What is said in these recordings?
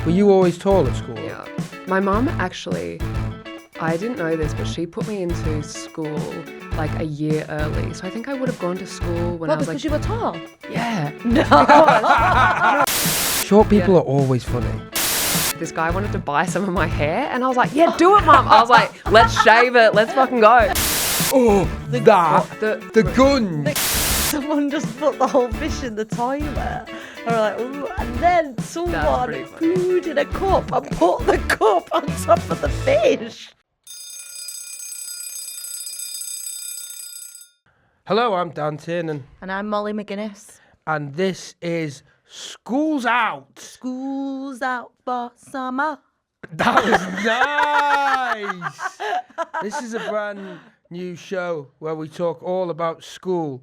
Were you always tall at school? Yeah. My mum actually, I didn't know this, but she put me into school like a year early. So I think I would have gone to school when I was because you were tall? Yeah. No. Short people are always funny. This guy wanted to buy some of my hair and I was like, yeah, do it, mum. I was like, let's shave it. Let's fucking go. Oh, the gun. Someone just put the whole fish in the toilet. And we're like, ooh, and then someone pooed in a cup and put the cup on top of the fish. Hello, I'm Dan Tiernan. And I'm Molly McGuinness. And this is School's Out. School's out for summer. That was nice. This is a brand new show where we talk all about school.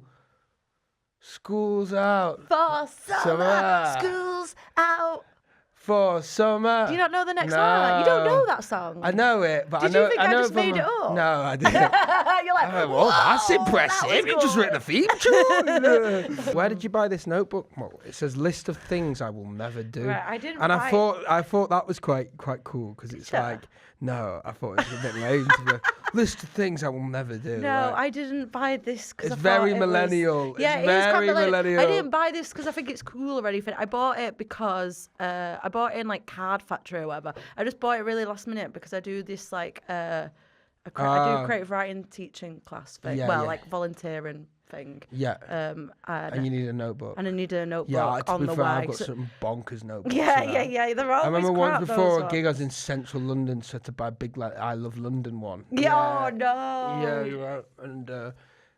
School's out For summer. School's out for summer. Do you not know the next song? You don't know that song? I know it, but Did I know. you think I just made it up? No, I didn't. You're like, Well, that's "Whoa, impressive. that was You just good." written a theme tune. Where did you buy this notebook? Well, it says list of things I will never do. Right, I didn't. And buy I thought that was quite cool because it's like, no, I thought it was a bit lame to be list of things I will never do. No, like, I didn't buy this because it's very millennial. Yeah, it's it is very quite millennial. I didn't buy this because I think it's cool or anything. I bought it because I bought it in like Card Factory or whatever. I just bought it really last minute because I do this like I do creative writing teaching class thing. Yeah. Like volunteering thing. Yeah. And you need a notebook. I needed a notebook Yeah, to on be the fair, way. I've got some bonkers notebooks. Yeah. They're always I remember once crap, before those a gig, I ones. was in central London, so I had to buy a big like I Love London one. Yeah, oh no. Yeah, you're right. And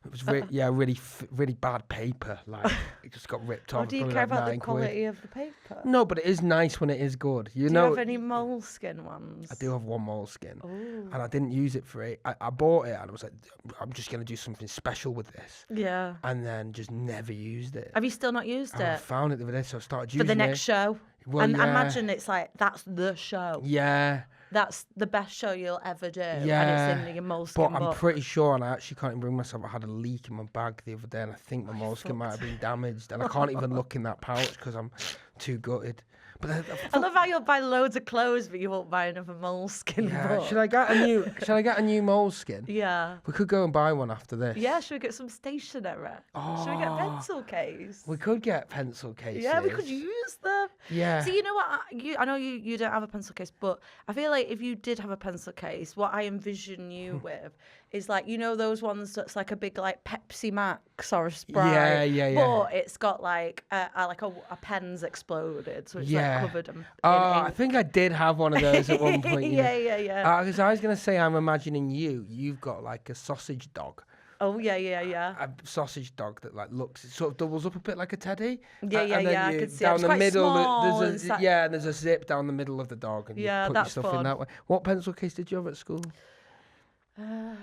it was really bad paper. Like it just got ripped off. Do you probably care like about the £9. quality of the paper? No, but it is nice when it is good. You Do know. you have any moleskin ones? I do have one moleskin, Ooh. and I didn't use it for it. I bought it, and I was like, I'm just gonna do something special with this. Yeah. And then just never used it. Have you still not used I it? found it the other day, so I started For using the next it. show? Well, and yeah. imagine it's like, that's the show. Yeah. That's the best show you'll ever do. Yeah. And it's in your moleskin But I'm book. pretty sure, and I actually can't even bring myself. I had a leak in my bag the other day, and I think my moleskin might have been damaged, and I can't even look in that pouch because I'm too gutted. But I love how you'll buy loads of clothes, but you won't buy another moleskin book. should I get a new moleskin? Yeah. We could go and buy one after this. Yeah, should we get some stationery? Should we get a pencil case? We could get pencil cases. Yeah, we could use them. Yeah. So you know what? I know you don't have a pencil case, but I feel like if you did have a pencil case, what I envision you with is like, you know, those ones that's like a big like Pepsi Max or a Sprite. Yeah. But it's got like a pen's exploded, so it's like covered in I ink. think I did have one of those at one point. Yeah. Because I was gonna say, I'm imagining you've got like a sausage dog. Oh yeah. A sausage dog that like looks, it sort of doubles up a bit like a teddy. Yeah. I could see it. Down It's the quite middle, small there's and and there's a zip down the middle of the dog, and Yeah, you put that's your stuff in fun. that way. What pencil case did you have at school?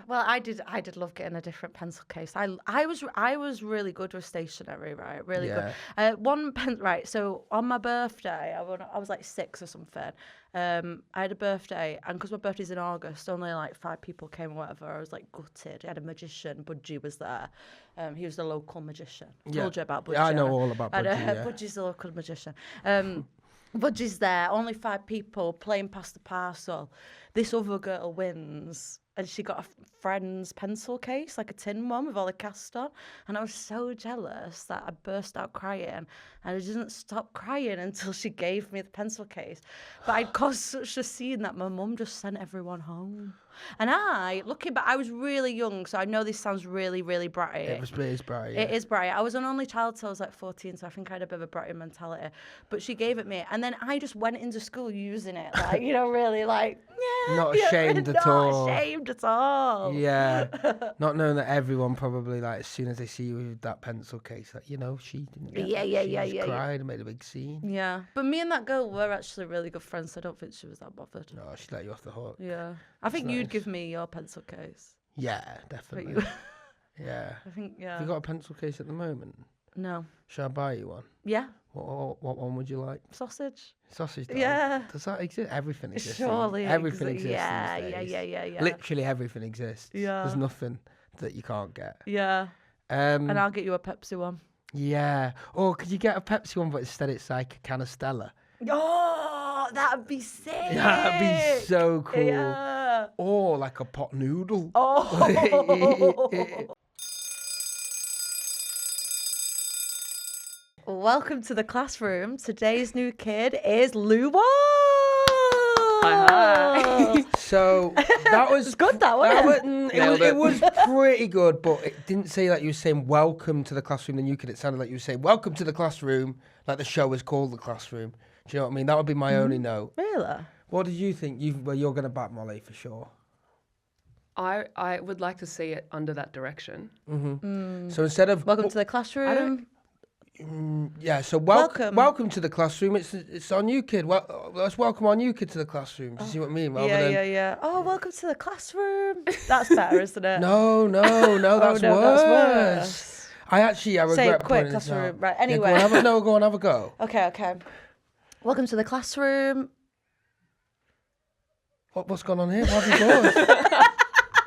Well, I did love getting a different pencil case. I was really good with stationery, right? Really good. Right. So on my birthday, I was like 6 or something. I had a birthday, and because my birthday's in August, only like 5 people came or whatever. I was like gutted. I had a magician. Budgie was there. He was the local magician. Told you about Budgie. Yeah, I know all about Budgie. Yeah. Budgie's the local magician. Budgie's there. Only 5 people playing past the parcel. This other girl wins. And she got a friend's pencil case, like a tin one with all the cast on. And I was so jealous that I burst out crying. And I didn't stop crying until she gave me the pencil case. But I'd caused such a scene that my mum just sent everyone home. And looking back, I was really young, so I know this sounds really, really bratty. It is bratty. Yeah. It is bratty. I was an only child till I was like 14, so I think I had a bit of a bratty mentality. But she gave it me, and then I just went into school using it, like, you know, really like, yeah. Not ashamed at all. Not ashamed at all. Yeah. Not knowing that everyone probably, like, as soon as they see you with that pencil case, like, you know, she didn't get it. She cried and made a big scene. Yeah. But me and that girl were actually really good friends, so I don't think she was that bothered. No, she let you off the hook. Yeah. I think you'd give me your pencil case. Yeah, definitely. Yeah. I think, yeah. Have you got a pencil case at the moment? No. Should I buy you one? Yeah. What one would you like? Sausage. Sausage dog? Yeah. Does that exist? Everything exists. Surely. Everything exists. Yeah, these days. yeah. Literally everything exists. Yeah. There's nothing that you can't get. Yeah. And I'll get you a Pepsi one. Yeah. Or could you get a Pepsi one, but instead it's like a can of Stella? Oh, that'd be sick. That'd be so cool. Yeah. Or like a pot noodle. Oh. Welcome to the classroom. Today's new kid is Luwa. Hi. So that was good, that, wasn't it was pretty good, but it didn't say like you were saying welcome to the classroom. The new kid, it sounded like you were saying welcome to the classroom, like the show was called The Classroom. Do you know what I mean? That would be my only note. Really? What did you think? You're going to back Molly for sure. I would like to see it under that direction. So instead of Welcome to the classroom. yeah, so Welcome. welcome to the classroom. It's our new kid. Well, let's welcome our new kid to the classroom. Do you see what I mean? Rather than, Yeah. Oh, welcome to the classroom. That's better, isn't it? No, that's no, worse. that's worse. I regret Say it quick, pointing this classroom. out. Right, Yeah, anyway. go on, have a go. Okay. Welcome to the classroom. What's going on here? Why have you paused?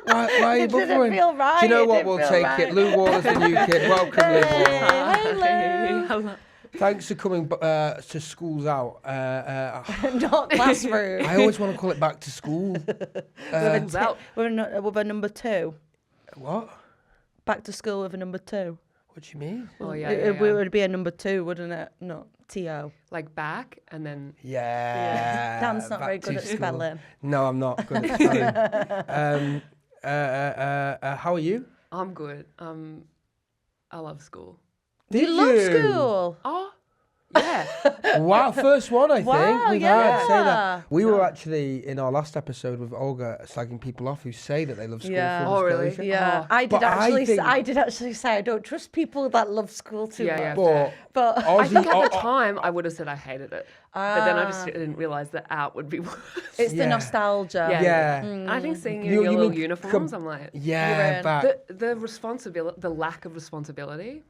Why are you It didn't buffering? feel right, Do you know it what? didn't We'll feel take right. it. Lou Waller's the new kid. Welcome, Lou Waller. Hello. Thanks for coming to Schools Out. Not classroom. I always want to call it back to school. Schools out. With a number 2. What? Back to school with a number 2. What do you mean? Oh yeah, It would be a number 2, wouldn't it? Not T-O. like back and then Yeah. Dan's not back very good to at school. spelling. No, I'm not good at spelling. How are you? I'm good. I love school. Did you love school. Oh, yeah. Wow, first one, I think. Wow, We've heard say yeah. that. We were actually, in our last episode with Olga, slagging people off who say that they love school. Yeah. full Oh, really? disclosure. Yeah, Oh. I did But actually. I I think- did actually say I don't trust people that love school too Yeah, yeah. much. But But I think Aussie- at the time I would have said I hated it, but then I just didn't realize that out would be worse. it's the Yeah. nostalgia. Yeah. And I think seeing you You- in your you little mean uniforms, I'm like, yeah, in. but the responsibility, the lack of responsibility.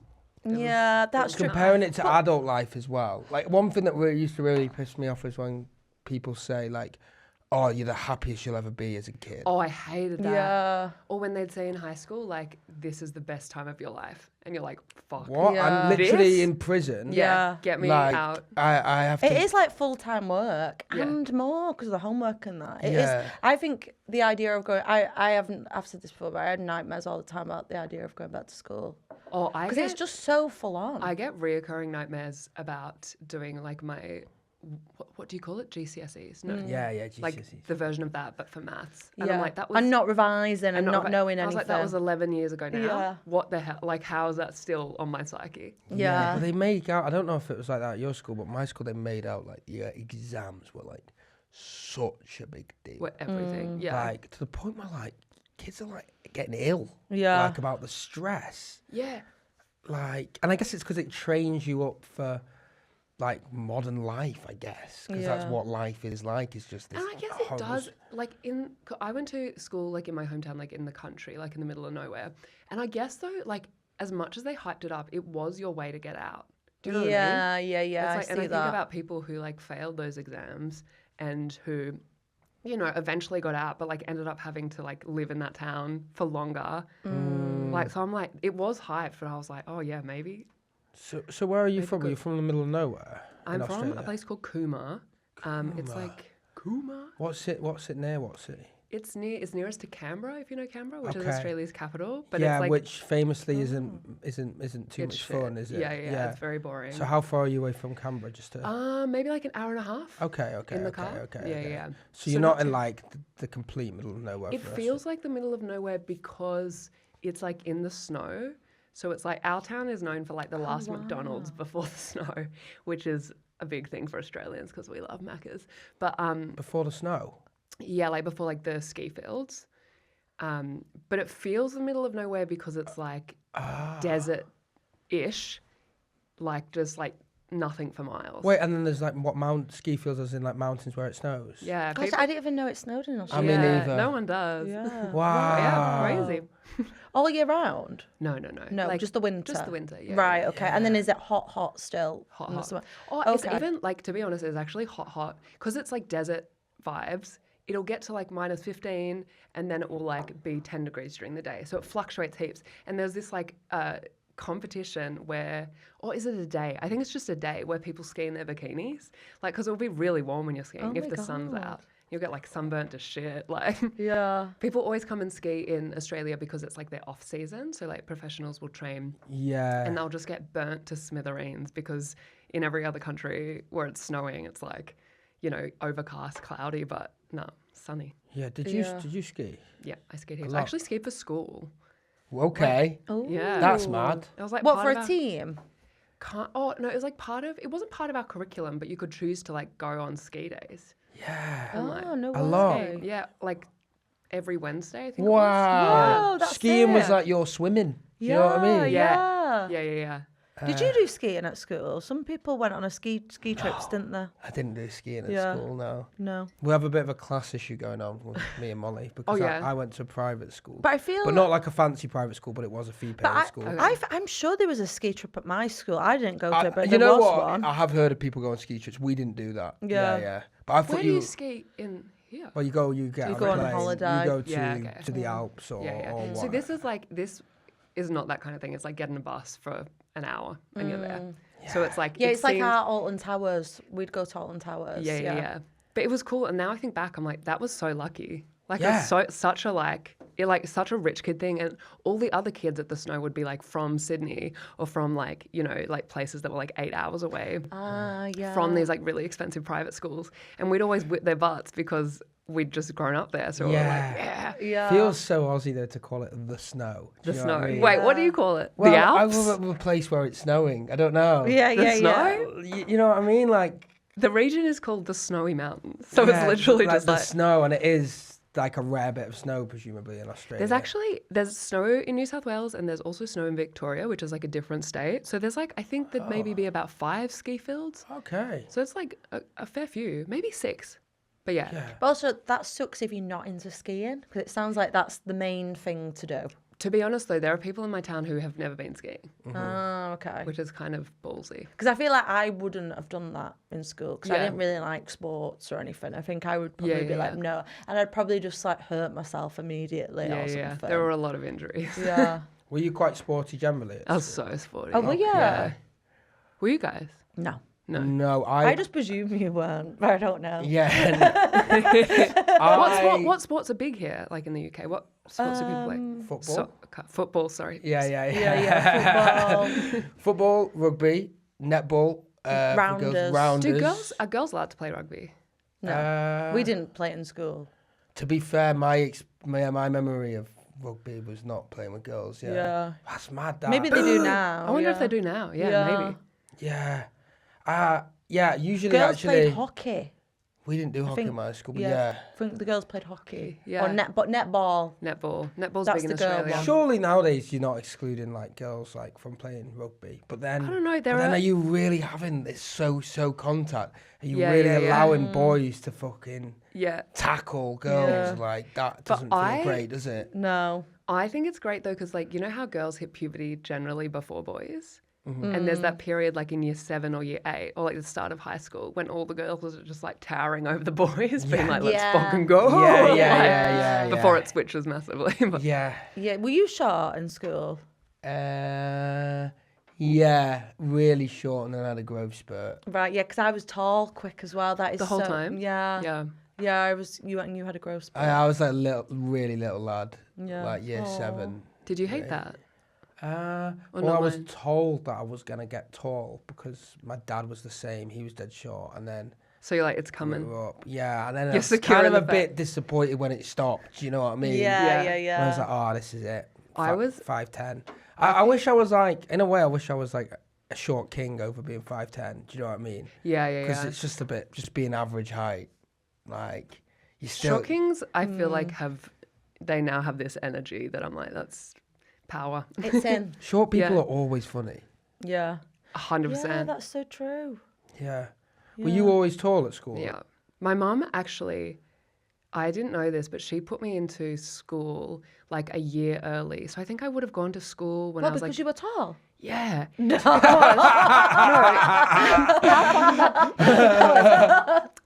Yeah, that's true. comparing it to adult life as well. Like, one thing that used to really piss me off is when people say, like, oh, you're the happiest you'll ever be as a kid. Oh, I hated that. Yeah. Or when they'd say in high school, like, this is the best time of your life. And you're like, fuck. What? Yeah. I'm literally This? in prison. Yeah. Get me Like, out. I have to... It is like full-time work Yeah. and more because of the homework and that. It is. Yeah. I think the idea of going. I haven't. I've said this before, but I had nightmares all the time about the idea of going back to school Oh, I because get, it's just so full on. I get reoccurring nightmares about doing like my, what do you call it? GCSEs? No. Yeah, Like GCSEs. the version of that, but for maths. And yeah. I'm like, that was. and not revising and not revi- knowing I anything. was like, that was 11 years ago now. Yeah. What the hell? Like, how is that still on my psyche? Yeah. But they make out, I don't know if it was like that at your school, but my school, they made out like your exams were like such a big deal. What, everything. Yeah. Like, to the point where like kids are like getting ill. Yeah. Like, about the stress. Yeah. Like, and I guess it's because it trains you up for like modern life, I guess, because that's Yeah. what life is like. It's just this. And I guess it horrendous- does, like, I went to school, like, in my hometown, like, in the country, like, in the middle of nowhere. And I guess, though, like, as much as they hyped it up, it was your way to get out. Do you know what I mean? Yeah. It's like, I and see I think that. about people who, like, failed those exams and who, you know, eventually got out, but, like, ended up having to, like, live in that town for longer. Like, so I'm like, it was hyped, but I was like, oh, yeah, maybe. So where are you from? Are you from the middle of nowhere? in I'm from Australia? a place called Cooma. It's like, Cooma? What's it near? What city? It's nearest to Canberra, if you know Canberra, which is Okay. Australia's capital. But Yeah, it's like which famously isn't too it's much shit. fun, is it? Yeah, it's very boring. So how far are you away from Canberra? Just to. Maybe like an hour and a half. Okay. in the okay, car? Okay. Yeah, okay. yeah. So you're So not not in too- like the complete middle of nowhere. It for us. feels like the middle of nowhere because it's like in the snow. So it's like our town is known for like the last McDonald's before the snow, which is a big thing for Australians because we love Maccas. But before the snow. yeah, like before like the ski fields. But it feels the middle of nowhere because it's like desert-ish, like just like nothing for miles. Wait, and then there's like ski fields, as in like mountains where it snows. Yeah, Gosh, people- I didn't even know it snowed in I Australia. mean, yeah, either. no one does. Yeah. Wow. Yeah, crazy. All year round? No. No, Like, just the winter. Just the winter, yeah. Right, yeah, okay. And then is it hot still? Hot, in the hot. summer? Oh, it's Okay. even, like, to be honest, it's actually hot. Because it's, like, desert vibes. It'll get to, like, minus 15, and then it will, like, be 10 degrees during the day. So it fluctuates heaps. And there's this, like, competition where, or is it a day? I think it's just a day where people ski in their bikinis. Like, because it'll be really warm when you're skiing Oh if my the sun's God. out. You'll get like sunburnt to shit. Like, Yeah. people always come and ski in Australia because it's like their off season. So like professionals will train Yeah. and they'll just get burnt to smithereens because in every other country where it's snowing, it's like, you know, overcast, cloudy, but no, sunny. Yeah. Did you ski? Yeah, I skied heaps. lot. I actually skied for school. Okay. Oh. Yeah. That's mad. It was like What, part for of a our- team? Oh no, it was like it wasn't part of our curriculum, but you could choose to like go on ski days. Yeah. Oh, no way. A lot. Yeah, like every Wednesday, I think. Wow. Whoa, that's Skiing was sick. like your swimming. Do you know what I mean? Yeah. Yeah. Did you do skiing at school? Some people went on a ski trips, didn't they? I didn't do skiing at Yeah. school, no. No. We have a bit of a class issue going on with me and Molly because yeah. I went to a private school. But I feel But not like a fancy private school, but it was a fee-paying school. I'm sure there was a ski trip at my school. I didn't go to it, but you there know was what? one. I have heard of people going on ski trips. We didn't do that. Yeah. Yeah. But I thought Where do you ski in here? Well, you get You on go a on a plane, holiday. You go to, Yeah, okay. to the Alps or, Yeah. or what. So this is not that kind of thing. It's like getting a bus for an hour and you're there. So it's like Yeah, it it's like seems- our Alton Towers. We'd go to Alton Towers. Yeah. But it was cool, and now I think back, I'm like, that was so lucky. Like Yeah. it's such a rich kid thing, and all the other kids at the snow would be like from Sydney or from like, you know, like places that were like 8 hours away Yeah. from these like really expensive private schools, and we'd always whip their butts because we'd just grown up there. So we were like, Yeah. Feels so Aussie though to call it the snow. Do the you know snow. what I mean? Wait, what do you call it? Well, the Alps? I live at a place where it's snowing. I don't know. Yeah, The yeah, snow? yeah. You know what I mean? Like The region is called the Snowy Mountains, so yeah, it's literally like just the like. snow, and it is like a rare bit of snow, presumably in Australia. There's snow in New South Wales and there's also snow in Victoria, which is like a different state. So there's like, I think there'd maybe be about 5 ski fields. Okay. So it's like a fair few, maybe 6. But yeah. But also, that sucks if you're not into skiing, because it sounds like that's the main thing to do. To be honest though, there are people in my town who have never been skiing, Oh, okay. which is kind of ballsy. Because I feel like I wouldn't have done that in school, because I Yeah. didn't really like sports or anything. I think I would probably Yeah, be yeah, like, yeah. no. And I'd probably just like hurt myself immediately or something. There were a lot of injuries. Yeah. Were you quite sporty generally? I was so sporty. Oh, well, yeah. Were you guys? No. No. No, I just presume you weren't, but I don't know. Yeah. What sports are big here, like in the UK? What sports do people play? Football. Football, sorry. Yeah. Yeah, football. Football, rugby, netball, Rounders. rounders. Are girls allowed to play rugby? No. We didn't play it in school. To be fair, my memory of rugby was not playing with girls. Yeah. Yeah. That's mad. That. Maybe they do now. I wonder if yeah. they do now. Yeah, maybe. Yeah. Yeah. Usually, Girls actually, played hockey. we didn't do hockey think- in my school, but Yeah. yeah. I think the girls played hockey. Yeah. Or netball. Netball's That's big in the girl Australia. one. Surely nowadays you're not excluding like girls like from playing rugby, but then I don't know, there but then are- are you really having this so contact? Are you Yeah, really yeah, yeah. allowing boys to fucking Yeah. tackle girls Yeah. like that? Doesn't feel I- great, does it? No. I think it's great though, because like, you know how girls hit puberty generally before boys? Mm-hmm. And there's that period like in year 7 or year 8 or like the start of high school when all the girls are just like towering over the boys, being like, let's Yeah. fucking go. Yeah. Before it switches massively. But Yeah. Yeah. Were you short in school? Yeah, really short and then had a growth spurt. Right. Yeah. Because I was tall, quick as well. That is the whole so- time? Yeah. Yeah. Yeah. I was. You had a growth spurt. I was like a really little lad, Yeah. like year Aw. Oh. 7. Did you hate that? Well, not I was mine? told that I was gonna get tall because my dad was the same. He was dead short, and then So you're like, it's coming. grew up. Yeah, and then I You're was secure kind in of a the bit disappointed when it stopped. Do you know what I mean? Yeah. Yeah. Yeah. And I was Yeah. like, oh, this is it. I was- 5'10". I wish I was like, in a way, I wish I was like a short king over being 5'10". Do you know what I mean? Yeah. Because it's just a bit, just being average height. Like you still. Short kings, I feel like they now have this energy that I'm like, that's power. It's in. Short people Yeah. are always funny. Yeah. 100%. Yeah. That's so true. Yeah. Were you always tall at school? Yeah. My mum actually, I didn't know this, but she put me into school like a year early. So I think I would have gone to school when Well, I was because like, you were tall. yeah.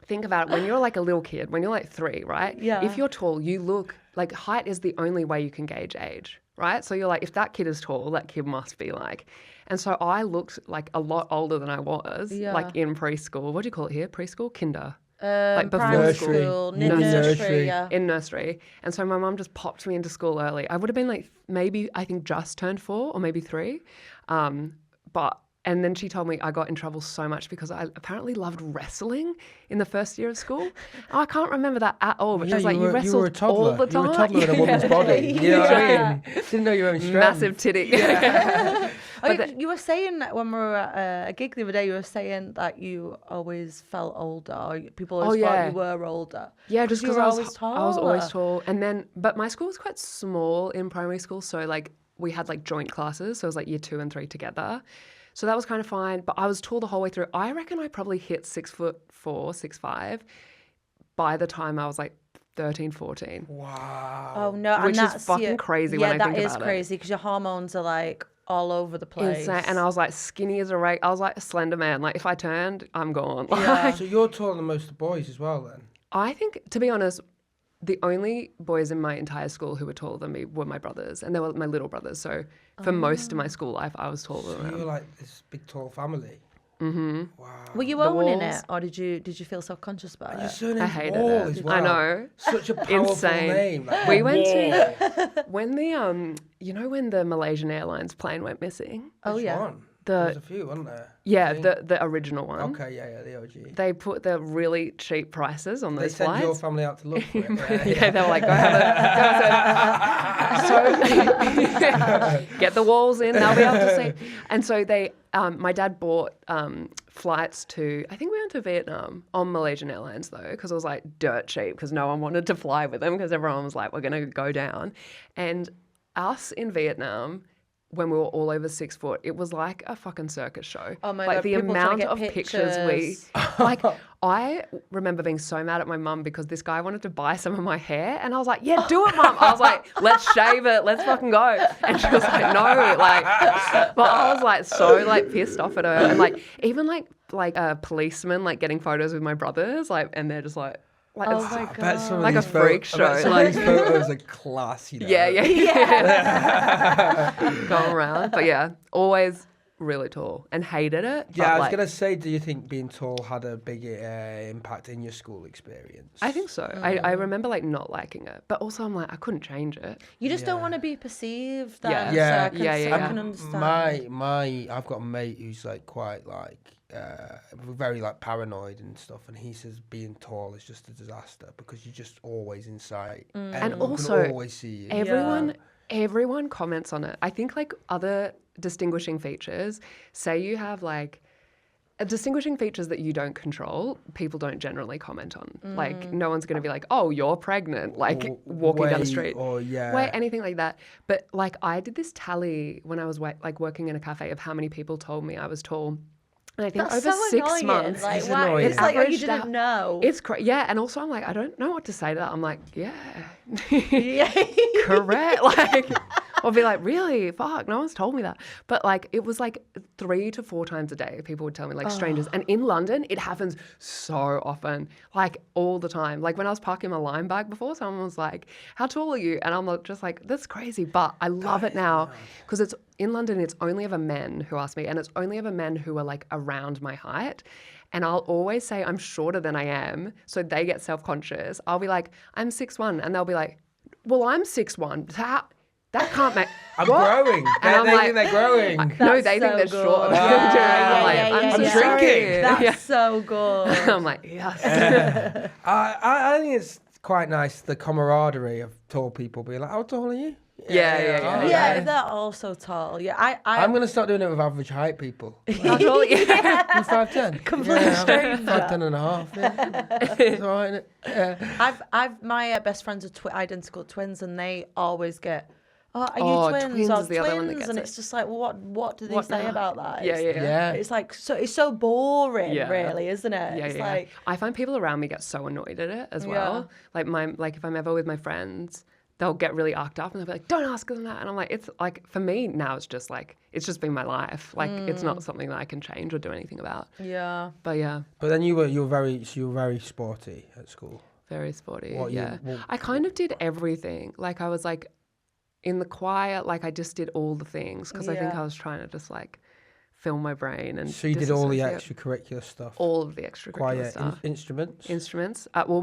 Think about it. When you're like a little kid, when you're like 3, right? Yeah. If you're tall, you look like height is the only way you can gauge age, right? So you're like, if that kid is tall, that kid must be like. And so I looked like a lot older than I was, like in preschool. What do you call it here? Preschool? Kinder. Like before primary school. nursery, yeah. In nursery. And so my mum just popped me into school early. I would have been like maybe, I think, just turned 4 or maybe 3. And then she told me I got in trouble so much because I apparently loved wrestling in the first year of school. I can't remember that at all, but she was like, you wrestled were a toddler. all the time. You were a toddler in a woman's body. You know what I mean? Didn't know your own strength. Massive titty. You were saying that when we were at a gig the other day, you were saying that you always felt older. Or people always thought you were older. Yeah, just because I was always tall. And then, but my school was quite small in primary school. So like we had like joint classes. So it was like year 2 and 3 together. So that was kind of fine, but I was tall the whole way through. I reckon I probably hit 6'4", 6'5", by the time I was like 13, 14. Wow. Oh no, which is fucking crazy when I think about it. Yeah, that is crazy because your hormones are like all over the place. Insane. And I was like skinny as a rake. I was like a slender man. Like if I turned, I'm gone. Yeah. So you're taller than most of the boys as well then? I think, to be honest, the only boys in my entire school who were taller than me were my brothers, and they were my little brothers. So for most of my school life, I was taller than So you them. were like this big tall family. Mm-hmm. Wow. Were you owning it, or did you feel self-conscious about And your it? surname's I hated Wall it. as well. I know. Such a powerful Insane. name. Like, We went Wall. to when the you know when the Malaysian Airlines plane went missing. Oh Which yeah. one? The There's a few, wasn't there? yeah, I think. the original one. Okay, yeah, the OG. They put the really cheap prices on They those sent flights. your family out to look for it. Yeah, they were like, go have a so get the walls in, they'll be able to see. And so they, my dad bought flights to, I think we went to Vietnam on Malaysian Airlines though, because it was like dirt cheap because no one wanted to fly with them because everyone was like, we're going to go down. And us in Vietnam, when we were all over 6 foot, it was like a fucking circus show. Oh my like God, the people trying to amount get of pictures we like. I remember being so mad at my mum because this guy wanted to buy some of my hair, and I was like, "Yeah, do it, mum." I was like, "Let's shave it. Let's fucking go." And she was like, "No," like. But I was like so like pissed off at her, and like even like a policeman like getting photos with my brothers, like, and they're just like. Like, Oh it's my I bet some of like a these freak I bet show, some like- of these photos are class, you know. yeah. Going around, but yeah, always really tall and hated it. Yeah, but, I was like, going to say, do you think being tall had a big impact in your school experience? I think so. I remember like not liking it, but also I'm like I couldn't change it. You just don't Yeah. want to be perceived. Yeah. Then, Yeah. So I can, Yeah, so yeah, I yeah. can understand. I've got a mate who's like quite like very like paranoid and stuff, and he says being tall is just a disaster because you're just always in sight, And everyone also, can always see you. Everyone comments on it. I think like other distinguishing features, say you have like distinguishing features that you don't control, people don't generally comment on. Like no one's going to be like, "Oh, you're pregnant," like Or walking down the weight, street. or Weight, anything like that. But like I did this tally when I was like working in a cafe of how many people told me I was tall. And I think That's over so 6 annoying. months, Like, It's why? annoying. It's like, oh, you averaged didn't out- know. it's yeah, and also I'm like, I don't know what to say to that. I'm like, yeah, Yeah. correct. Like, I'll be like, really? Fuck, no one's told me that. But like, it was like 3 to 4 times a day. People would tell me, like strangers. And in London, it happens so often, like all the time. Like when I was parking my Lime bag before, someone was like, "How tall are you?" And I'm like, just like, that's crazy. But I love it now because it's in London. It's only ever men who ask me, and it's only ever men who are like around my height. And I'll always say I'm shorter than I am, so they get self-conscious. I'll be like, I'm 6'1", and they'll be like, well, I'm 6'1". That can't make. I'm What? growing. And I'm they like, think they're growing. no, they so think they're good. short. Yeah, I'm like, yeah, I'm yeah, so yeah. sorry. Shrinking. That's Yeah. so good. I'm like, yes. I think it's quite nice, the camaraderie of tall people being like, "How tall are you?" Yeah. Yeah, they're all so tall. Yeah, I'm going to start doing it with average height people. How tall are you? I'm 5'10". Complete stranger. 5'10 and a half. Yeah. It's all right, innit? Yeah. I've my best friends are identical twins, and they always get, "Oh, are Oh, you twins?" twins or is the other one that twins, gets and it. it's just like, what do they What say now? about that? Yeah. Yeah. It's like it's so boring, Yeah. really, isn't it? Yeah, It's yeah. like, I find people around me get so annoyed at it as well. Like if I'm ever with my friends, they'll get really arced up and they'll be like, "Don't ask them that." And I'm like, it's like for me now, it's just been my life. Like it's not something that I can change or do anything about. yeah. But yeah, But then you were very sporty at school. very sporty. What you- Yeah, what- I kind of did everything. Like I was like in the choir, like I just did all the things because I think Yeah. I was trying to just like fill my brain and So you did all the disassociate. extracurricular stuff. All of the extracurricular Choir, stuff. instruments. Instruments. Well,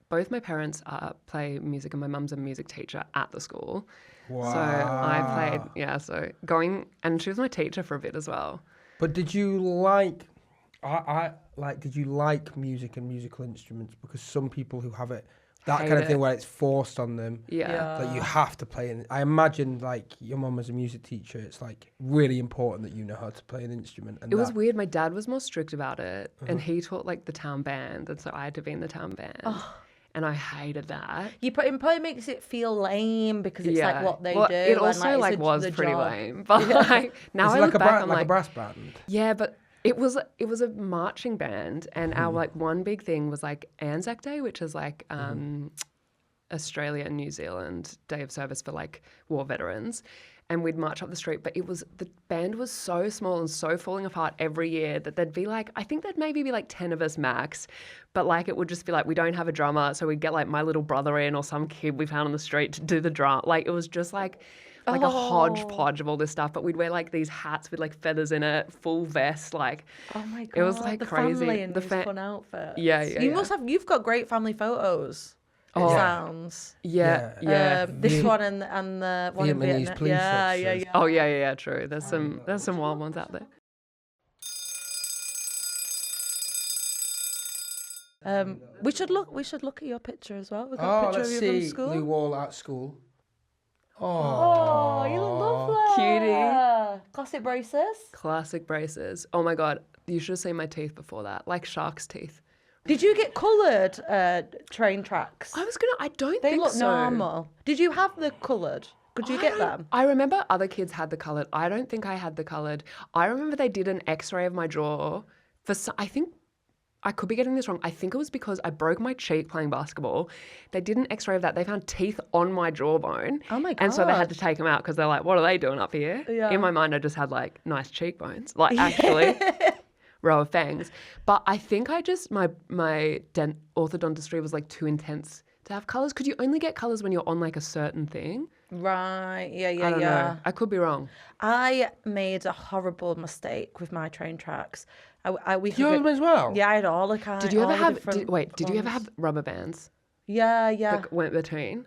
both my parents play music, and my mum's a music teacher at the school. Wow. So I played, so going, and she was my teacher for a bit as well. But did you like, did you like music and musical instruments? Because some people who have it, that kind of thing where it's forced on them, Yeah. like you have to play. And I imagine like your mum as a music teacher, it's like really important that you know how to play an instrument. And It was weird. My dad was more strict about it, and he taught like the town band, and so I had to be in the town band. And I hated that. It probably makes it feel lame because it's like what they do. It also and, like it's was the pretty job. lame. But like now Is I it look like back, I'm like a like, brass band? yeah, but it was a marching band, and our like one big thing was like Anzac Day, which is like Australia and New Zealand Day of Service for like war veterans. And we'd march up the street, but the band was so small and so falling apart every year that there'd be like, I think there'd maybe be like 10 of us max, but like it would just be like, we don't have a drummer, so we'd get like my little brother in or some kid we found on the street to do the drum. Like it was just like a hodgepodge of all this stuff, but we'd wear like these hats with like feathers in it, full vest, like Oh my god! it was like the crazy. Family in The these fa- fun outfits. Yeah, You've got great family photos. It sounds. Yeah. This one and the one in Vietnamese Vietnam. police officers. Oh yeah, true. There's some wild ones out there. We should look at your picture as well. We've got a picture let's of you from see school. Lou Wall at school. Oh, you look lovely. Cutie. Classic braces. Classic braces. Oh my god, you should have seen my teeth before that, like shark's teeth. Did you get coloured train tracks? I don't They think look so. normal. Did you have the coloured? Could you get them? I remember other kids had the coloured. I don't think I had the coloured. I remember they did an X-ray of my jaw I think I could be getting this wrong. I think it was because I broke my cheek playing basketball. They did an X-ray of that. They found teeth on my jawbone. Oh my And so they had God. to take them out because they're like, what are they doing up here? Yeah. In my mind, I just had like nice cheekbones, like actually row of fangs. But I think my orthodontistry was like too intense to have colours. Could you only get colours when you're on like a certain thing? Right. Yeah. I don't know. I could be wrong. I made a horrible mistake with my train tracks. We You had them as well? Yeah, I had all the kind. Did you ever all the have? different Did you ever ones. have rubber bands Yeah. that went between?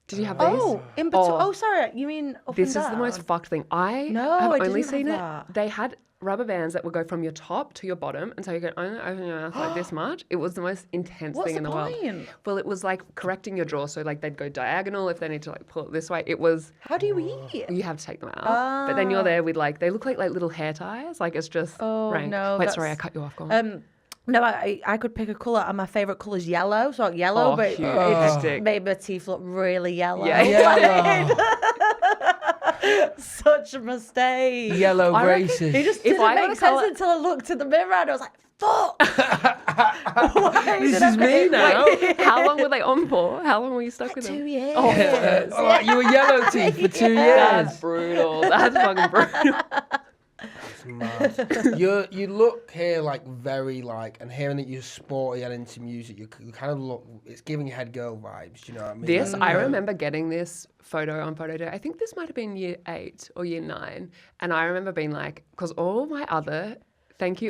Did you have these? Oh, in between. Oh, sorry. You mean up This and is the most down? fucked thing. I No, have I only didn't seen have it. that. They had rubber bands that would go from your top to your bottom, and so you could only open your mouth like this much. It was the most intense What's thing in the the world. point? Well, it was like correcting your jaw, so like they'd go diagonal if they need to like pull it this way. It was. How do you eat? You have to take them out, but then you're there with like they look like little hair ties. Like it's just Oh, rank. no, Wait, sorry, I that's- cut you off. Go on. No, I could pick a colour, and my favourite colour is yellow. So yellow, Oh, but it huge. just Hectic. made my teeth look really yellow. Yeah. Yellow. Such a mistake. Yellow I reckon braces. It just If didn't I got make a sense colour- until I looked in the mirror and I was like, fuck. This is me now. How long were they on for? How long were you stuck with them? 2 years. Oh, you were yellow teeth for 2 That's years. brutal. That's fucking brutal. Mad. You look here like very like, and hearing that you're sporty and into music, you kind of look. It's giving you head girl vibes. Do you know what I mean? This, Like, I remember getting this photo on photo day. I think this might have been year 8 or year 9. And I remember being like, because all my other, thanks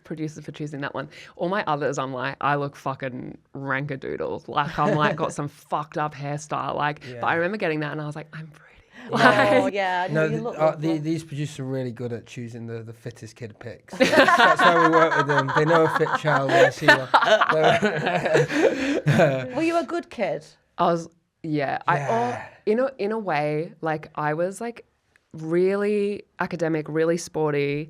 producers for choosing that one. All my others, I'm like, I look fucking rankadoodle. Like I'm like got some fucked up hairstyle. Like, but I remember getting that and I was like, I'm pretty. Oh, yeah. No, you look lovely. these producers are really good at choosing the fittest kid picks. That's why we work with them. They know a fit child when they see one. Were you a good kid? I was, in a way, like I was like really academic, really sporty,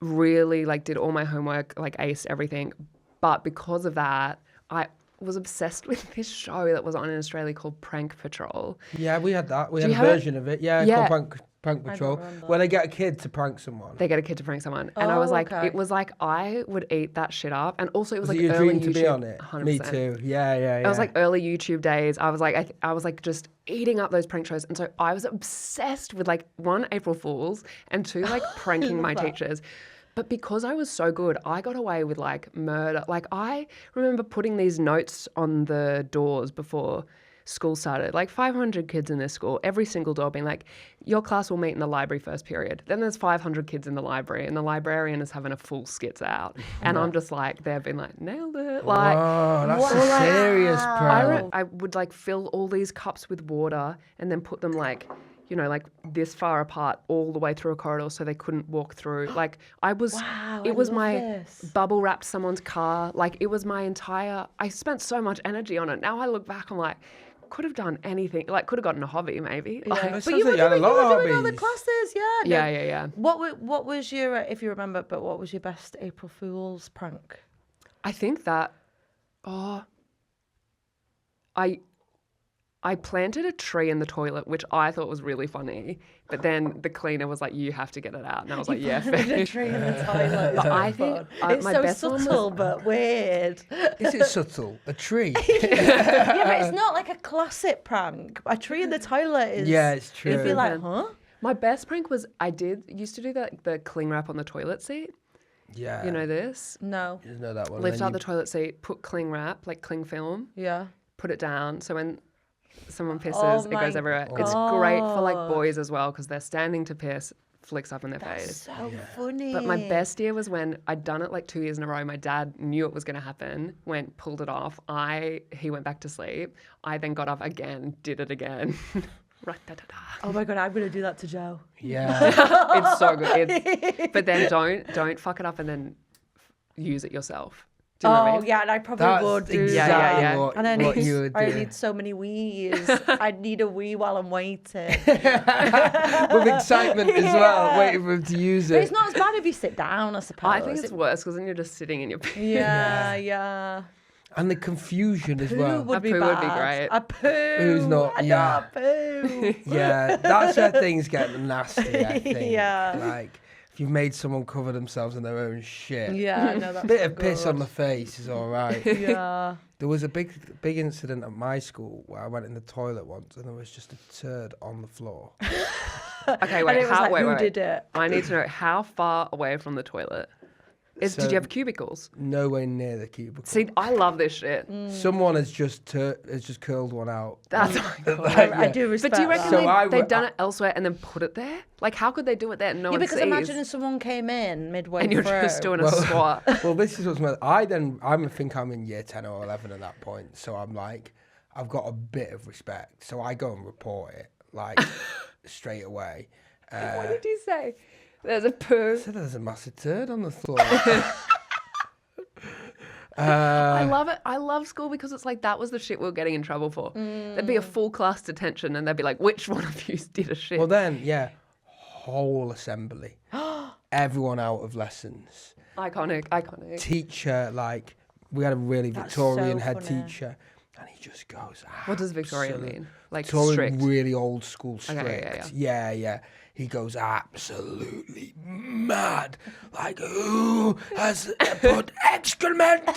really like did all my homework, like aced everything. But because of that, I was obsessed with this show that was on in Australia called Prank Patrol. Yeah, we had that. We Do had you a have it? version of it. Yeah, Yeah. called Prank Patrol, where they get a kid to prank someone. They get a kid to prank someone. And I was like, okay. it was like, I would eat that shit up. And also it was Was like it your early dream to YouTube. be on it? 100%. Me too. Yeah. It was like early YouTube days. I was like, I was like just eating up those prank shows. And so I was obsessed with like 1, April Fools and 2, like pranking my teachers. But because I was so good, I got away with like murder. Like I remember putting these notes on the doors before school started. Like 500 kids in this school, every single door being like, your class will meet in the library first period. Then there's 500 kids in the library and the librarian is having a full skits out. And I'm just like, they've been like, nailed it. Like, oh, that's a serious prank. I would like fill all these cups with water and then put them like, you know, like this far apart all the way through a corridor so they couldn't walk through. Like I was, it was my bubble wrapped someone's car. Like it was my entire, I spent so much energy on it. Now I look back, I'm like, could have done anything. Like could have gotten a hobby maybe. Yeah. Like, But you were doing all the classes, yeah. Yeah. What was your, if you remember, but what was your best April Fool's prank? I think that, I planted a tree in the toilet, which I thought was really funny. But then the cleaner was like, you have to get it out. And I was like, yeah, fair. A tree in the toilet. But I think it's my so best one subtle but weird. Is it subtle? A tree? Yeah, but it's not like a classic prank. A tree in the toilet is. Yeah, it's true. You'd be like, huh? My best prank was used to do the cling wrap on the toilet seat. Yeah. You know this? No. You know that one. Lift out the toilet seat, put cling wrap, like cling film, Yeah. put it down. So when someone pisses, it my goes everywhere. It's great for like boys as well because they're standing to piss, flicks up in their face. So funny. But my best year was when I'd done it like 2 years in a row. My dad knew it was going to happen, pulled it off. He went back to sleep. I then got up again, did it again. Oh my God, I'm going to do that to Joe. Yeah. It's so good. But then don't fuck it up and then use it yourself. Do you know what I mean? Yeah, and I probably That's would do exactly that. Yeah. What, And I what you would do. I need so many wees. I need a wee while I'm waiting. With excitement as well, waiting for him to use But it. it's not as bad if you sit down, I suppose. I think it's worse because then you're just sitting in your piss. Yeah. And the confusion as Poo well. would be poo bad. would be great. A poo. Who's not? I Yeah. know a poo. Yeah, that's where things get nasty, I think. Yeah. Like, if you've made someone cover themselves in their own shit. Yeah, no, that's Bit so of piss good. on the face is all right. Yeah. There was a big incident at my school where I went in the toilet once and there was just a turd on the floor. Okay, And wait. it was like, who wait. did it? I need to know how far away from the toilet. Did So- you have cubicles? Nowhere near the cubicle. See, I love this shit. Someone has just curled one out. That's I do respect But do you reckon So they've done it elsewhere and then put it there? Like, how could they do it there and no Yeah, one because sees? imagine if someone came in midway and you're through. just doing a squat. Well, this is what's I think I'm in year 10 or 11 at that point. So I'm like, I've got a bit of respect. So I go and report it, like, straight away. What did you say? There's a poo. So there's a massive turd on the floor. I love it. I love school because it's like that was the shit we were getting in trouble for. There'd be a full class detention and they'd be like, which one of you did a shit? Well, then, yeah, whole assembly. Everyone out of lessons. Iconic. Teacher, like, we had a really Victorian so head funny. teacher. And he just goes, What does Victoria absolute- mean? Like Victorian, strict? really old school strict. Okay, Yeah. He goes absolutely mad. Like, who has put excrement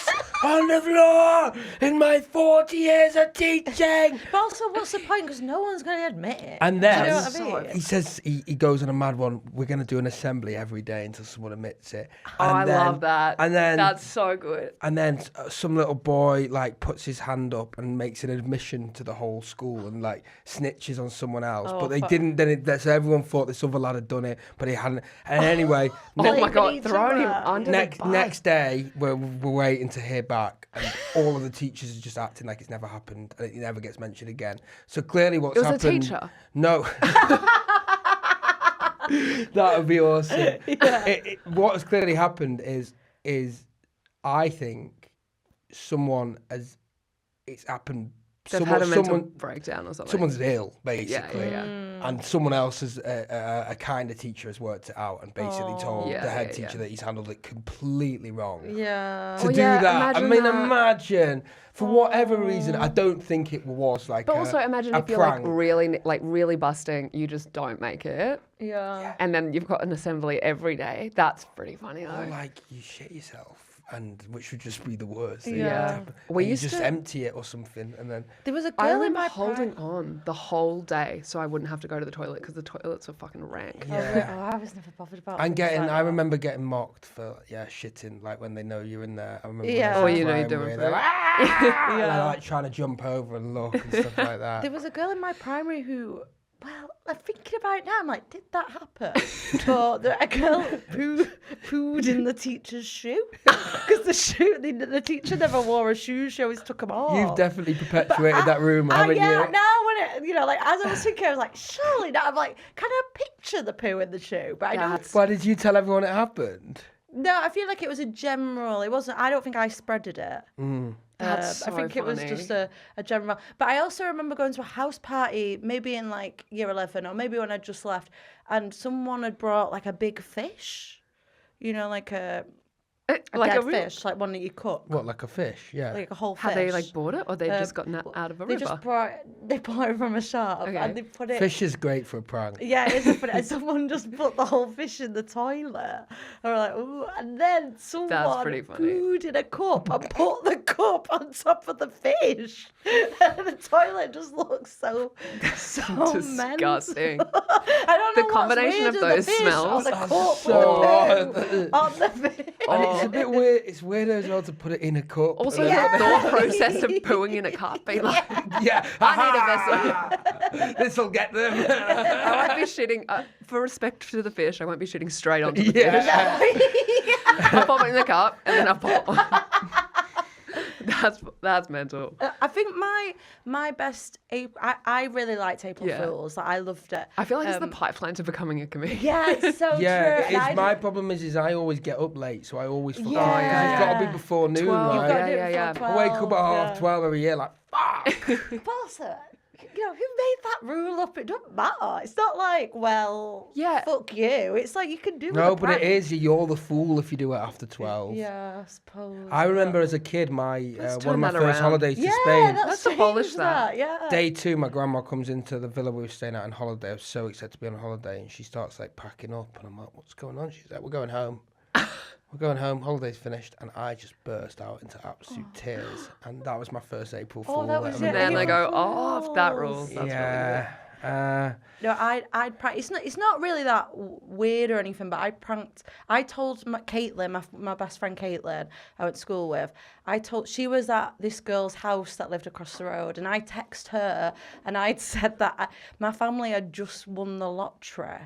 on the floor in my 40 years of teaching? But also, what's the point? Because no one's going to admit it. And Do you then know what I mean? he says, he goes on a mad one, we're going to do an assembly every day until someone admits it. Oh, I love that. And then That's so good. And then some little boy like puts his hand up and makes an admission to the whole school and like snitches on someone else. But they didn't. So everyone thought this other lad had done it, but he hadn't. And anyway, Oh my god, each throwing him other. under the bus. next day we're waiting to hear back, and all of the teachers are just acting like it's never happened and it never gets mentioned again. So clearly, what's It was a happened? teacher? No. That would be awesome. What has clearly happened is I think someone has. It's happened. They've had a mental breakdown or something. Someone's ill, basically, Yeah. and someone else, has, a kind of teacher, has worked it out and basically told Yeah, the head yeah, teacher yeah. that he's handled it completely wrong. Yeah. To Oh, do yeah, that, I imagine mean, that. imagine for whatever reason, I don't think it was like. But also imagine a if you're prank. really busting, you just don't make it. Yeah. And then you've got an assembly every day. That's pretty funny though. Or like you shit yourself and which would just be the worst. Yeah. We You used just to- empty it or something, and then There was a I girl in remember my holding on the whole day so I wouldn't have to go to the toilet because the toilets were fucking rank. yeah. I was never bothered about. And things getting, like I that. remember getting mocked for shitting, like when they know you're in there. I remember Yeah. when I was Oh, you know you're primary, doing they're it. like, "Ah!" And I Yeah. like trying to jump over and look and stuff like that. There was a girl in my primary who, well, I'm thinking about it now. I'm like, did that happen? But a girl pooed in the teacher's shoe because the teacher never wore a shoe. She always took them off. You've definitely perpetuated that rumour, haven't yeah, you? now when it, like as I was thinking, I was like, surely not. I'm like, can I picture the poo in the shoe? But I don't. That's- Why did you tell everyone it happened? No, I feel like it was a general. It wasn't. I don't think I spreaded it. That's I so think it was funny. just a general. But I also remember going to a house party, maybe in like year 11 or maybe when I just left, and someone had brought like a big fish, like a like dead a real- fish, like one that you cook, What, like a fish? Yeah. like a whole fish. Have they like bought it or they've just gotten it out of a They river? just brought it from a shop Okay. and they put it. Fish is great for a prank. Yeah, it is a funny. And someone just put the whole fish in the toilet. And we're like, ooh. And then someone pretty funny. pooed in a cup and put the cup on top of the fish. And the toilet just looks so Disgusting. mental. I don't The know combination of what's weirder, those the fish smells or the are cup so- or the poo on the fish. And it's a bit weird. It's weird as well to put it in a cup. Also, and the then- thought process of pooing in a cup, being like, yeah. I need a vessel. This'll get them. I won't be shitting, for respect to the fish, I won't be shitting straight onto the fish. yeah. I'll pop it in the cup and then I'll pop That's mental. I think my best I really liked April Yeah. Fools. Like, I loved it. I feel like it's the pipeline to becoming a comedian. Yeah, it's so Yeah, true. it's And my problem is I always get up late, so I always forget. Yeah. It's got to be before noon, 12, right? Gotta do it Yeah. before I wake up 12, at yeah. 12 every year, like, fuck. But also, who made that rule up? It doesn't matter. It's not like, well, Yeah. fuck you. It's like you can do No, a but it prank. is. You're the fool if you do it after 12. Yeah, I suppose. I remember as a kid, my Let's one of my turn that first around. holidays to Yeah, Spain. let's abolish change that. Yeah. Day 2, my grandma comes into the villa we were staying at on holiday. I was so excited to be on holiday, and she starts like packing up, and I'm like, "What's going on?" She's like, "We're going home. We're going home. Holiday's finished," and I just burst out into absolute tears, and that was my first April Fool. that was ever. it. And then they go, April oh, that rules. Fools. That's Yeah. No, I'd prank. It's not really that weird or anything, but I told Caitlin, my best friend Caitlin, I went to school with. She was at this girl's house that lived across the road, and I texted her, and I'd said that my family had just won the lottery,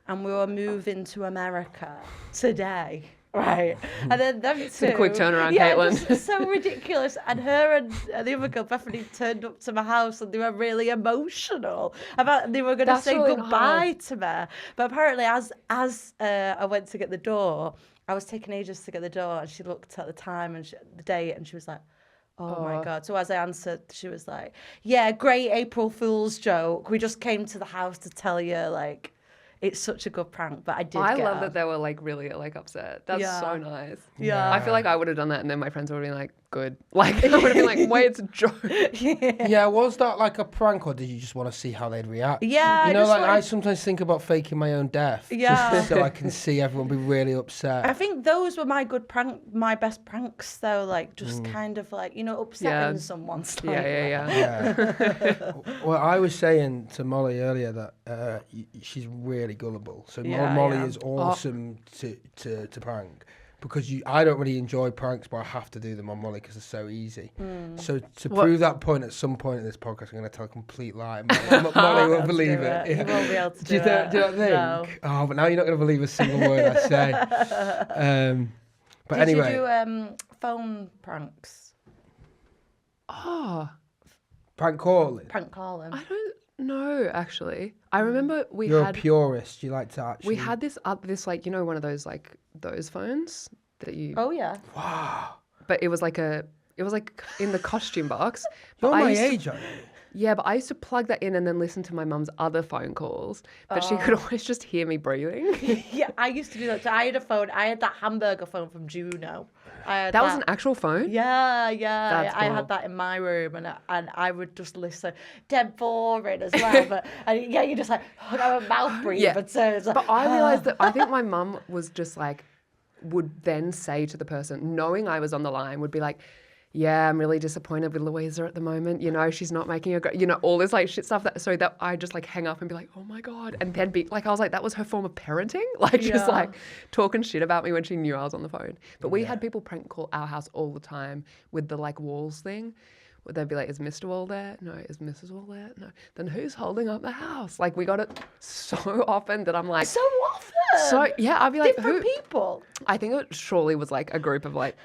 and we were moving to America today. Right, and then them two. a quick turnaround, yeah, Caitlin. just so ridiculous. And her and the other girl, Bethany, turned up to my house and they were really emotional about they were going to That's say really goodbye nice. to me. But apparently, as I went to get the door, I was taking ages to get the door, and she looked at the time and the date, and she was like, "Oh my God!" So as I answered, she was like, "Yeah, great April Fool's joke. We just came to the house to tell you like." It's such a good prank, but I did. I get love her. that they were like really like upset. That's Yeah. so nice. Yeah. I feel like I would have done that and then my friends would have been like, good. Like, I would have been like, wait, it's a joke. Yeah, was that like a prank, or did you just want to see how they'd react? Yeah, You I know, just like I wanted- sometimes think about faking my own death. Yeah. Just so I can see everyone be really upset. I think those were my best pranks, though. Like just kind of like upsetting Yeah. someone slightly. Yeah. Yeah. Well, I was saying to Molly earlier that she's really gullible. So Yeah, Molly yeah. is awesome to prank because I don't really enjoy pranks, but I have to do them on Molly because they're so easy. So to prove that point, at some point in this podcast, I'm going to tell a complete lie. Molly won't believe it. You won't be able to do Do you it. not think? No. Oh, but now you're not going to believe a single word I say. But Did anyway, you do phone pranks? Oh, prank calling. Prank calling? I don't know, actually. I remember You're a purist. You like to actually. we had this like, one of those like those phones that you, Oh yeah. Wow. but it was like in the costume box. But You're I my used to- age, aren't you? Yeah, but I used to plug that in and then listen to my mum's other phone calls. But she could always just hear me breathing. Yeah, I used to do that. So I had a phone. I had that hamburger phone from Juno. That was an actual phone? Yeah. That's I cool. had that in my room, and I would just listen. Dead boring as well, but you're just like I'm a mouth breather. Yeah. So it's like, But I realised that I think my mum was just like, would then say to the person, knowing I was on the line, would be like, yeah, I'm really disappointed with Louisa at the moment. You know, she's not making a great, you know, all this like shit stuff so that I just like hang up and be like, oh my God. And then be like, I was like, that was her form of parenting. Like just like talking shit about me when she knew I was on the phone. But we had people prank call our house all the time with the like walls thing. Where they'd be like, is Mr. Wall there? No. Is Mrs. Wall there? No. Then who's holding up the house? Like we got it so often that I'm like. So often? So yeah, I'd be like, different people. I think it surely was like a group of like,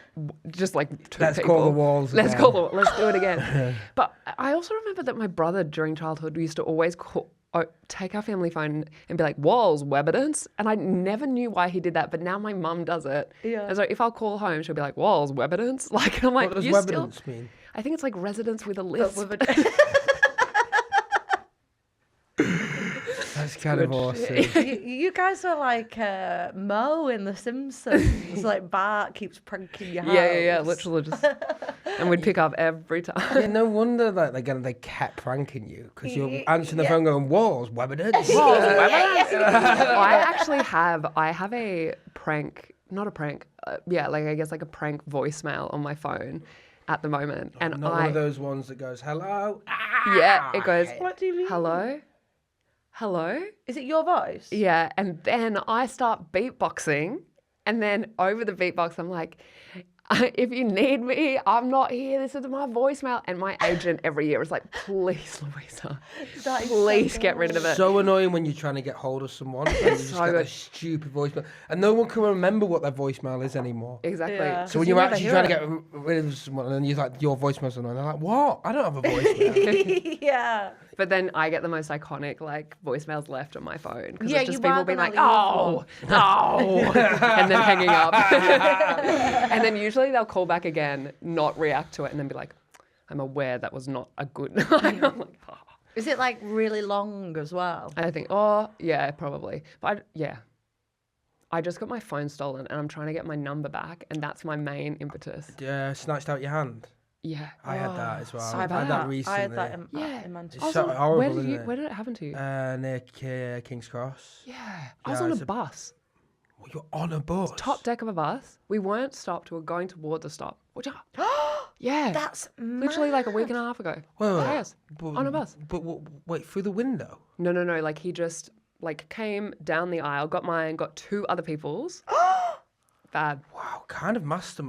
just like two Let's people. call the walls Let's again. call the. Let's do it again. But I also remember that my brother during childhood used to always take our family phone and be like, walls, webidence. And I never knew why he did that, but now my mum does it. Yeah. And so if I'll call home, she'll be like, walls, webidence. Like, I'm like, What does you webidence still... mean? I think it's like residence with a lisp. That's kind of awesome. You guys are like Mo in The Simpsons. Like Bart keeps pranking your house. Yeah, literally just... And we'd pick up every time. Yeah, no wonder that they kept pranking you because you're answering the phone going, walls, webidence. I have a prank, not a prank, like I guess like a prank voicemail on my phone at the moment. And Not one of those ones that goes, hello? Yeah, it goes, What do you mean? hello? Hello? Is it your voice? Yeah, and then I start beatboxing, and then over the beatbox, I'm like, if you need me, I'm not here. This is my voicemail. And my agent every year is like, please, Louisa, That is please so get rid of it. So annoying when you're trying to get hold of someone and you just So get good. a stupid voicemail. And no one can remember what their voicemail is anymore. Exactly. Yeah. So when 'Cause you're you never actually hear trying to it. get rid of someone and you're like, your voicemail's on, and they're like, what? I don't have a voicemail. Yeah. But then I get the most iconic like voicemails left on my phone because Yeah, it's just you people are being gonna like, leave oh, and then hanging up. And then usually they'll call back again, not react to it, and then be like, I'm aware that was not a good. I'm like, oh. Is it like really long as well? And I think, oh, yeah, probably. But I just got my phone stolen and I'm trying to get my number back, and that's my main impetus. Snatched out your hand. Yeah. I had that as well. so I had bad. that recently. I had that in Yeah. Manchester. It's so horrible, where did isn't it? Where did it happen to you? Near King's Cross. Yeah. I was Yeah, on a it's a- bus. Well, you're on a bus. Top deck of a bus. We weren't stopped. We were going towards a stop. Which, yeah. That's Literally like a week and a half ago. Wait, Yes. On a bus. But wait, through the window? No. Like he just like came down the aisle, got mine, got two other people's. Bad. Wow, kind of impressive,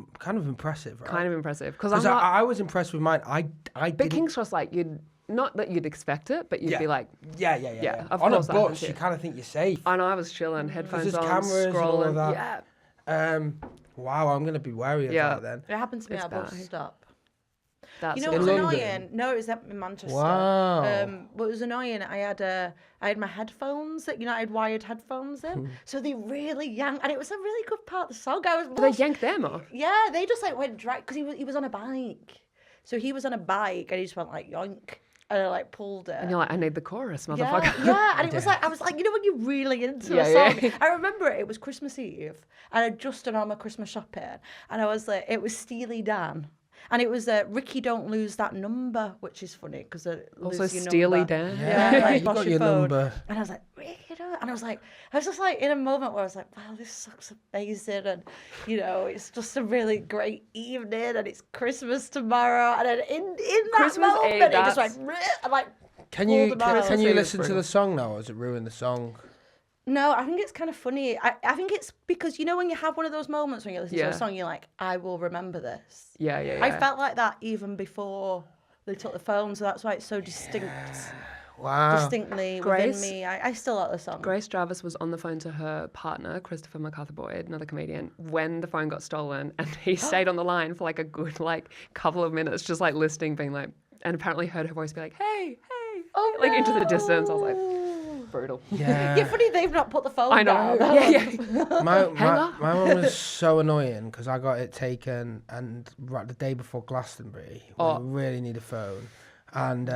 right? Kind of impressive. Because I'm Because not. I was impressed with mine. I But didn't. King's Cross, like you'd not that you'd expect it, but you'd be like, yeah. Yeah, of On a course that happens bus, you here. kind of think you're safe. I know I was chilling, headphones there's on, cameras and all scrolling. of that. Yeah. Wow, I'm gonna be wary of Yeah. that then. It happened to me It's at a bus bad. stop. That's You know it. what was In London? annoying? No, it was in Manchester. Wow. What was annoying? I had my headphones. I had wired headphones in, so they really yanked, and it was a really good part of the song. I was. Did they yank them off? Yeah, they just like went drag because he was on a bike. So he was on a bike and he just went like yoink, and I like pulled it. And you're like, I need the chorus, motherfucker. Yeah, and it was like, I was like, you know when you're really into a Yeah, song? yeah. I remember it was Christmas Eve, and I'd just done all my Christmas shopping, and I was like, it was Steely Dan. And it was Ricky, don't lose that number, which is funny because Also Steely number. Dan. Yeah, like, you lost got your phone. number. And I was like, Ricky, don't. And I was just like in a moment where I was like, wow, this song's amazing, and it's just a really great evening, and it's Christmas tomorrow, and then in that Christmas moment, Eve, it just that's- went, and like. Can pulled you them out. can you Eve is listen to brutal. the song now, or does it ruin the song? No, I think it's kind of funny. I think it's because when you have one of those moments when you listen to Yeah. a song, you're like, I will remember this. Yeah. I felt like that even before they took the phone, so that's why it's so Wow. distinctly Grace- within me. I still like the song. Grace Jarvis was on the phone to her partner, Christopher MacArthur Boyd, another comedian, when the phone got stolen, and he stayed on the line for like a good couple of minutes, just like listening, being like, and apparently heard her voice be like, hey, Oh, like into the distance. I was like, no. brutal. Yeah. Yeah, funny they've not put the phone I know. down. Yeah. My up. mum was so annoying because I got it taken and right the day before Glastonbury. Oh. We really need a phone. And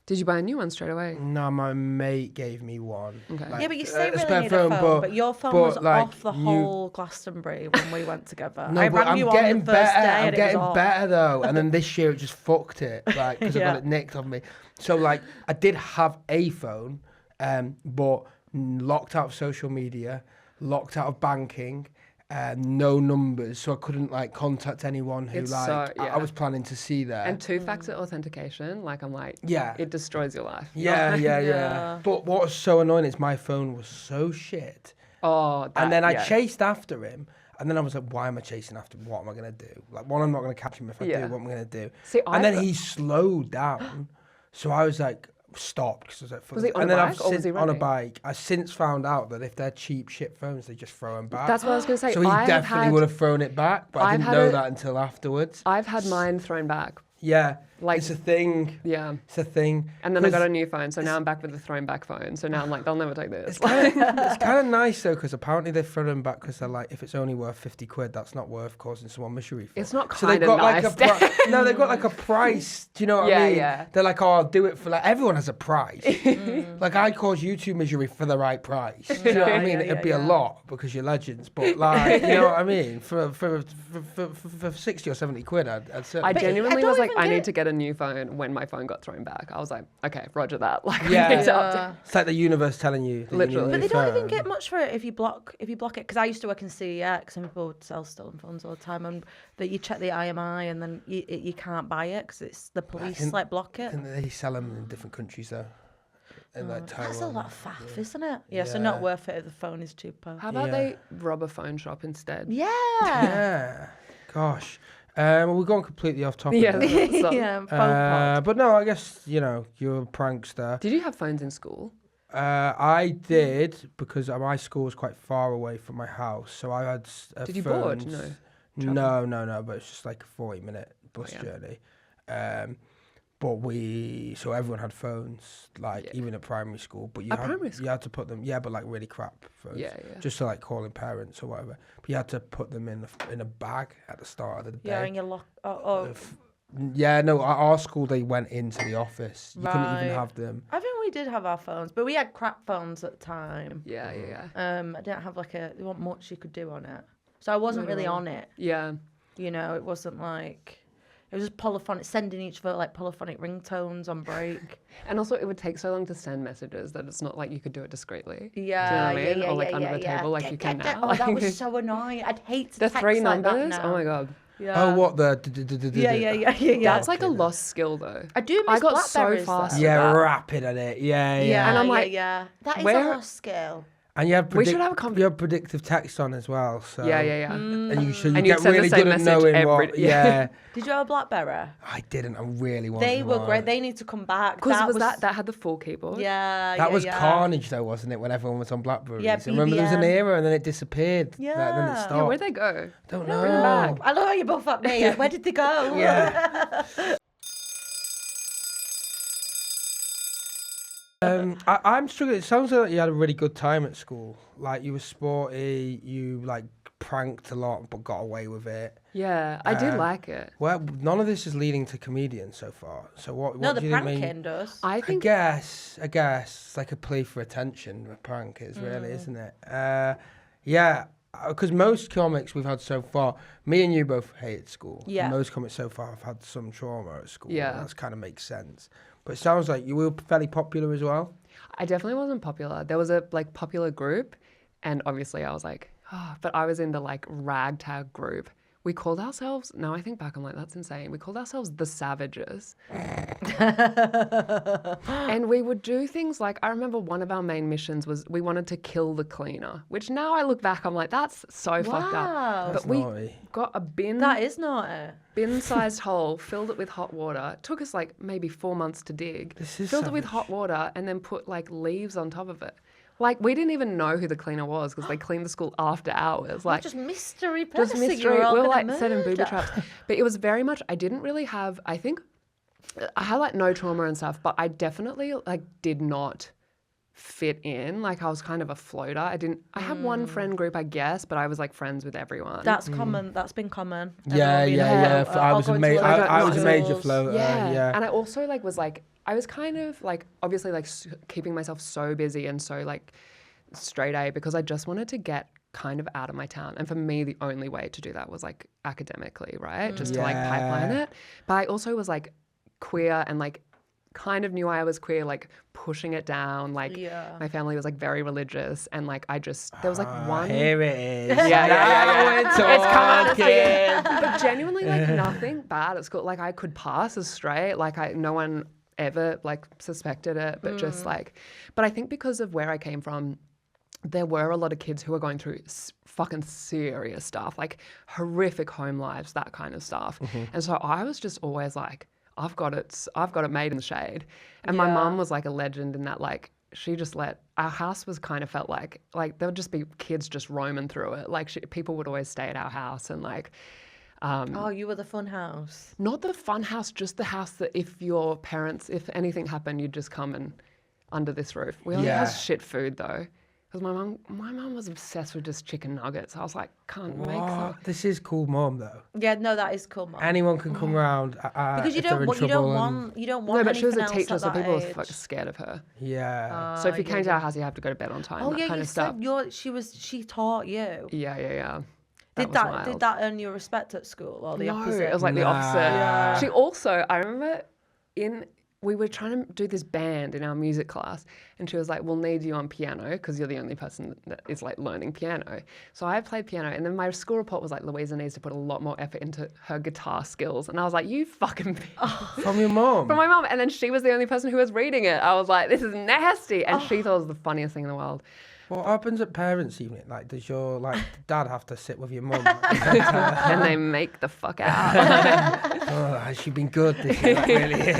Did you buy a new one straight away? no, my mate gave me one. Okay. Yeah, but you say a really spare need a phone, but your phone was like, off the you- whole Glastonbury when we went together. No, I but rang I'm you on getting the first better. day I'm and it getting was off. better though. And then this year it just fucked it, like because I Yeah. got it nicked off me. So like I did have a phone, but locked out of social media, locked out of banking, no numbers, so I couldn't like contact anyone who It's like so- I yeah. was planning to see there. And two-factor authentication, like I'm like, Yeah. it destroys your life. yeah, yeah. Yeah. But what was so annoying is my phone was so shit. Oh, that, And then I yeah. chased after him. And then I was like, why am I chasing after him? What am I going to do? Like, one, I'm not going to catch him. If I Yeah. do, what am I going to do? See, And then he slowed down. So I was like, stopped. Cause I was, like, Was he on and a then bike or was he on a running? bike. I've since found out that if they're cheap shit phones, they just throw them back. That's what I was going to say. So he I have definitely had- would have thrown it back, but I I've didn't had know a- that until afterwards. I've had mine thrown back. Yeah. Like- It's a thing. Yeah. It's a thing. And then I got 'Cause a new phone, so now I'm back with the thrown back phone. So now I'm like, they'll never take this. It's kind of nice though, because apparently they throw them back because they're like, if it's only worth 50 quid, that's not worth causing someone misery for. It's not So they've kinda got like nice. a no, they've got like a price. Do you know what Yeah, I mean? yeah. They're like, oh, I'll do it for like everyone has a price. Like I cause you two misery for the right price. Do you know what I Yeah, mean? yeah, It'd yeah, be a yeah. lot because you're legends, but like, you know what I mean? For 60 or 70 quid, I'd certainly. I But genuinely I was don't like, even I get need it. to get a new phone when my phone got thrown back. I was like, okay, roger that. Like, Yeah. I need to Yeah. update. It's like the universe telling you. that you need a Literally. new But they don't even phone. get much for it if you block it. Because I used to work in CEX and people would sell stolen phones all the time, and that you check the IMI and then you can't buy it because it's the police think- like block it. And they sell them in different countries though. In like Taiwan. That's a lot of faff, isn't it? Yeah, so not Yeah. worth it if the phone is cheaper. How about Yeah. they rob a phone shop instead? Yeah. Yeah. Gosh. Well, we're going completely off topic. Yeah. there. So- Yeah, phone pod. But no, I guess, you're a prankster. Did you have phones in school? I did because my school was quite far away from my house. So I had Did you board? phones. No. No, but it's just like a 40-minute bus yeah. journey. But so everyone had phones, like Yeah. even at primary school. But At primary you had to put them, but like really crap phones. Yeah, yeah. Just to like calling parents or whatever. But you had to put them in a bag at the start of the day. Yeah, and you lock. Oh. Yeah, no, at our school they went into the office. You couldn't even Right. have them. I think we did have our phones, but we had crap phones at the time. Yeah, yeah. I didn't have there wasn't much you could do on it, so I wasn't really on it. Yeah. It wasn't like. It was just polyphonic, sending each other like polyphonic ringtones on break. And also, it would take so long to send messages that it's not like you could do it discreetly. Yeah, Do you know what I mean? yeah, Or like yeah, under yeah, the yeah. table, like you can now. Oh, that Like, was so annoying. I'd hate to the text three like that numbers. now. Oh my god. Yeah. Oh, what the? Yeah. That's like a lost skill though. I do miss I got so Blackberries, fast. though. Yeah, that. rapid at it. Yeah, yeah. And I'm yeah, like, yeah. That is where- a lost skill. And you have We should have a you have predictive text on as well. So Yeah, yeah, yeah. And you And you'd get send the really same good at message knowing every- what. yeah. Yeah. Did you have a Blackberry? I didn't. I really wanted. They were one. great. They need to come back. Because was that had the full keyboard? Yeah, That yeah, was yeah. carnage, though, wasn't it? When everyone was on Blackberries. Yeah, I remember there was an BBM. era and then it disappeared. Like, then Yeah. it Yeah, stopped. Yeah, where'd they go? Don't Bring them know. back. I love how you both up me. Where did they go? Yeah. I'm struggling. It sounds like you had a really good time at school. Like you were sporty, you like pranked a lot, but got away with it. Yeah, I did like it. Well, none of this is leading to comedians so far. So what? No, what the do you think pranking does. I I think guess it's like a plea for attention. A prank is really, isn't it? Yeah, because most comics we've had so far, me and you both hated school. Yeah. Most comics so far have had some trauma at school. Yeah. That kind of makes sense. But it sounds like you were fairly popular as well. I definitely wasn't popular. There was a like popular group, and obviously I was like, oh, but I was in the like ragtag group. We called ourselves, now I think back, I'm like, that's insane. We called ourselves the Savages. And we would do things like, I remember one of our main missions was we wanted to kill the cleaner, which now I look back, I'm like, that's so fucked up. Wow. That's But we naughty. got a That is naughty. bin-sized hole, filled it with hot water. It took us like maybe 4 months to dig. This is Filled it with savage. hot water and then put like leaves on top of it. Like we didn't even know who the cleaner was because they cleaned the school after hours. Like Just mystery person. just you mystery. were all We were gonna like setting booby murder. traps. But it was very much. I didn't really have. I think I had like no trauma and stuff, but I definitely like did not fit in. Like I was kind of a floater. I didn't. I had one friend group, I guess, but I was like friends with everyone. That's common. That's been common. Yeah, Everyone being yeah. like, I I'll was go a into major. like I was a schools. major floater. Yeah. And I also like was like I was kind of like obviously like keeping myself so busy and so like straight A because I just wanted to get kind of out of my town. And for me, the only way to do that was like academically, right? Just to like Yeah. pipeline it. But I also was like queer and like kind of knew I was queer, like pushing it down. Like Yeah. my family was like very religious, and like there was like one. Here it is. Yeah. It's It's come out as talking. But genuinely, like nothing bad at school. Like I could pass as straight. Like no one ever like suspected it, but just like, but I think because of where I came from, there were a lot of kids who were going through fucking serious stuff, like horrific home lives, that kind of stuff. And so I was just always like, I've got it made in the shade. And my mum was like a legend in that, like, she just our house was kind of felt like there would just be kids just roaming through it. Like people would always stay at our house and like, You were the fun house. not the fun house, just the house that if anything happened, you'd just come and under this roof. We only had shit food though. Because my mum was obsessed with just chicken nuggets. I was like, can't make them. This is cool, mum. Though Yeah, no, that is cool, Mum. anyone can come around Because you if they're in don't trouble want No, but she was a anything teacher, else so at that people were age. fucking scared of her. Yeah. So if you came to our house, you have to go to bed on time. Oh that yeah, kind you of stuff. said she taught you. Yeah. Did was that wild. did that earn you respect at school or the No, opposite? it was like the Nah. opposite. Yeah. She also, I remember we were trying to do this band in our music class, and she was like, we'll need you on piano because you're the only person that is like learning piano. So I played piano, and then my school report was like, Louisa needs to put a lot more effort into her guitar skills. And I was like, you fucking bitch. From your mum. From my mum. And then she was the only person who was reading it. I was like, this is nasty. And she thought it was the funniest thing in the world. What happens at parents' evening? Like, does your dad have to sit with your mum? And they make the fuck out. Oh, has she been good this year? Like, really?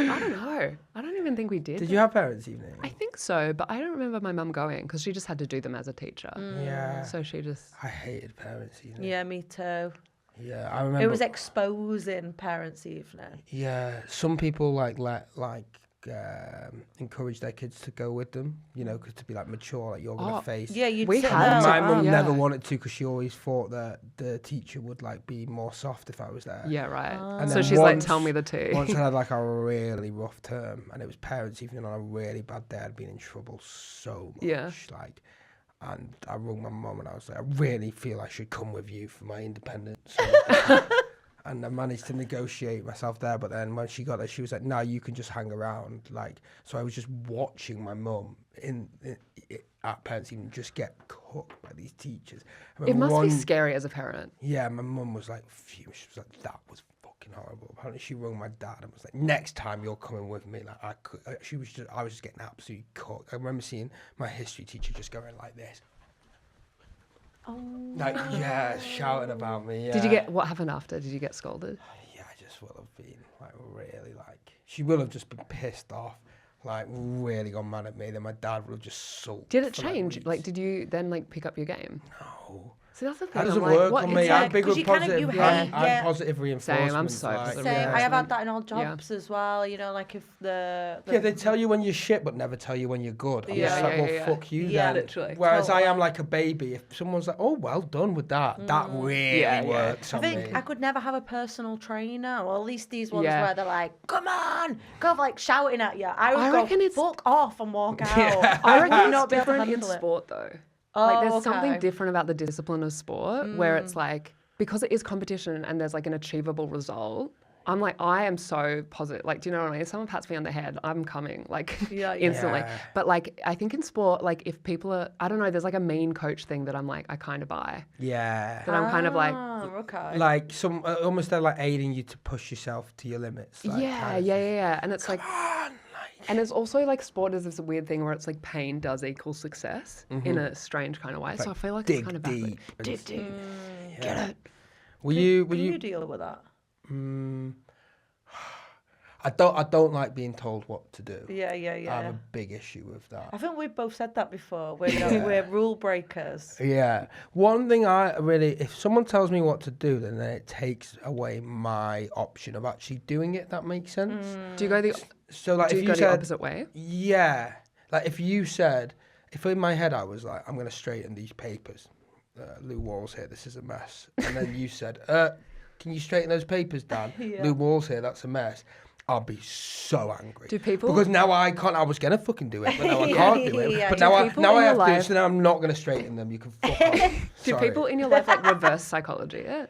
I don't know. I don't even think we did. Did you have parents' evening? I think so, but I don't remember my mum going because she just had to do them as a teacher. Yeah. So she just. I hated parents' evening. Yeah, me too. Yeah, I remember. It was exposing parents' evening. Yeah, some people encourage their kids to go with them, because to be like mature, like you're gonna face. Yeah, you'd We sit had there. to. My mum Yeah. never wanted to because she always thought that the teacher would like be more soft if I was there. Yeah, right. And So then she's like, once- tell me the tea. Once I had like a really rough term, and it was parents' evening on a really bad day. I'd been in trouble so much. Yeah. And I rung my mum and I was like, I really feel I should come with you for my independence. And I managed to negotiate myself there. But then when she got there, she was like, no, you can just hang around. So I was just watching my mum at parents' evening just get cooked by these teachers. I It remember must be scary as a parent. Yeah, my mum was like, fuming. She was like, that was fucking horrible. Apparently, she rang my dad and was like, next time you're coming with me. Like, I was just getting absolutely cooked. I remember seeing my history teacher just going like this. Oh. Like, yeah, shouting about me. Did you yeah. what happened after? Did you get scolded? Yeah, I just will have been like really she will have just been pissed off, like really gone mad at me. Then my dad would have just sulked. Did it for, change? weeks. Like, did you then like pick up your game? No. See, that's the thing. That doesn't I'm like, work what on is me. it? I'm big 'cause with you kinda- positive. you I'm hate- yeah. positive reinforcement. I'm so positive Same. I have Yeah. had that in all jobs as well. Like if the Yeah, they tell you when you're shit, but never tell you when you're good. I'm just Yeah, like, yeah, well, yeah. fuck you Yeah, then. literally. Whereas I Totally. am like a baby. If someone's like, oh, well done with that, that really Yeah, yeah. works I on think me. I could never have a personal trainer, or at least these ones Yeah. where they're like, "Come on," go like shouting at you. I would I go, reckon it's- "Fuck off" and walk out. Yeah. I would reckon not it's be able to different in handle it. sport though. Oh, Like there's something okay. different about the discipline of sport where it's like, because it is competition and there's like an achievable result. I'm like, I am so positive. Like, do you know what I mean? If someone pats me on the head, I'm coming, like, Yeah, yeah. instantly. Yeah. But, like, I think in sport, like, if people are, I don't know, there's like a mean coach thing that I'm like, I kind of buy. Yeah. That I'm kind of like, okay. Like some almost they're like aiding you to push yourself to your limits. Like, yeah, kind of yeah. And it's like, Come on, and it's also like sport is this weird thing where it's like pain does equal success in a strange kind of way. So I feel like it's dig kind of deep. backward. Dig deep. Yeah. Get it. Were Can you? you deal with that? I don't like being told what to do. Yeah. I have a big issue with that. I think we've both said that before. We're rule breakers. Yeah. One thing if someone tells me what to do, then it takes away my option of actually doing it. That makes sense. Do you go the So like do if you you go said, the opposite way? yeah, like if you said, if in my head I was like, I'm going to straighten these papers, Lou Wall's here, this is a mess, and then you said, can you straighten those papers, Dan? Yeah. Lou Wall's here, that's a mess. I'll be so angry. Do people- Because now I can't. I was gonna fucking do it, but now I Yeah. can't do it. Yeah. But Do now people I in have your to. life- So now I'm not gonna straighten them. You can fuck off. Do Sorry. people in your life like reverse psychology it?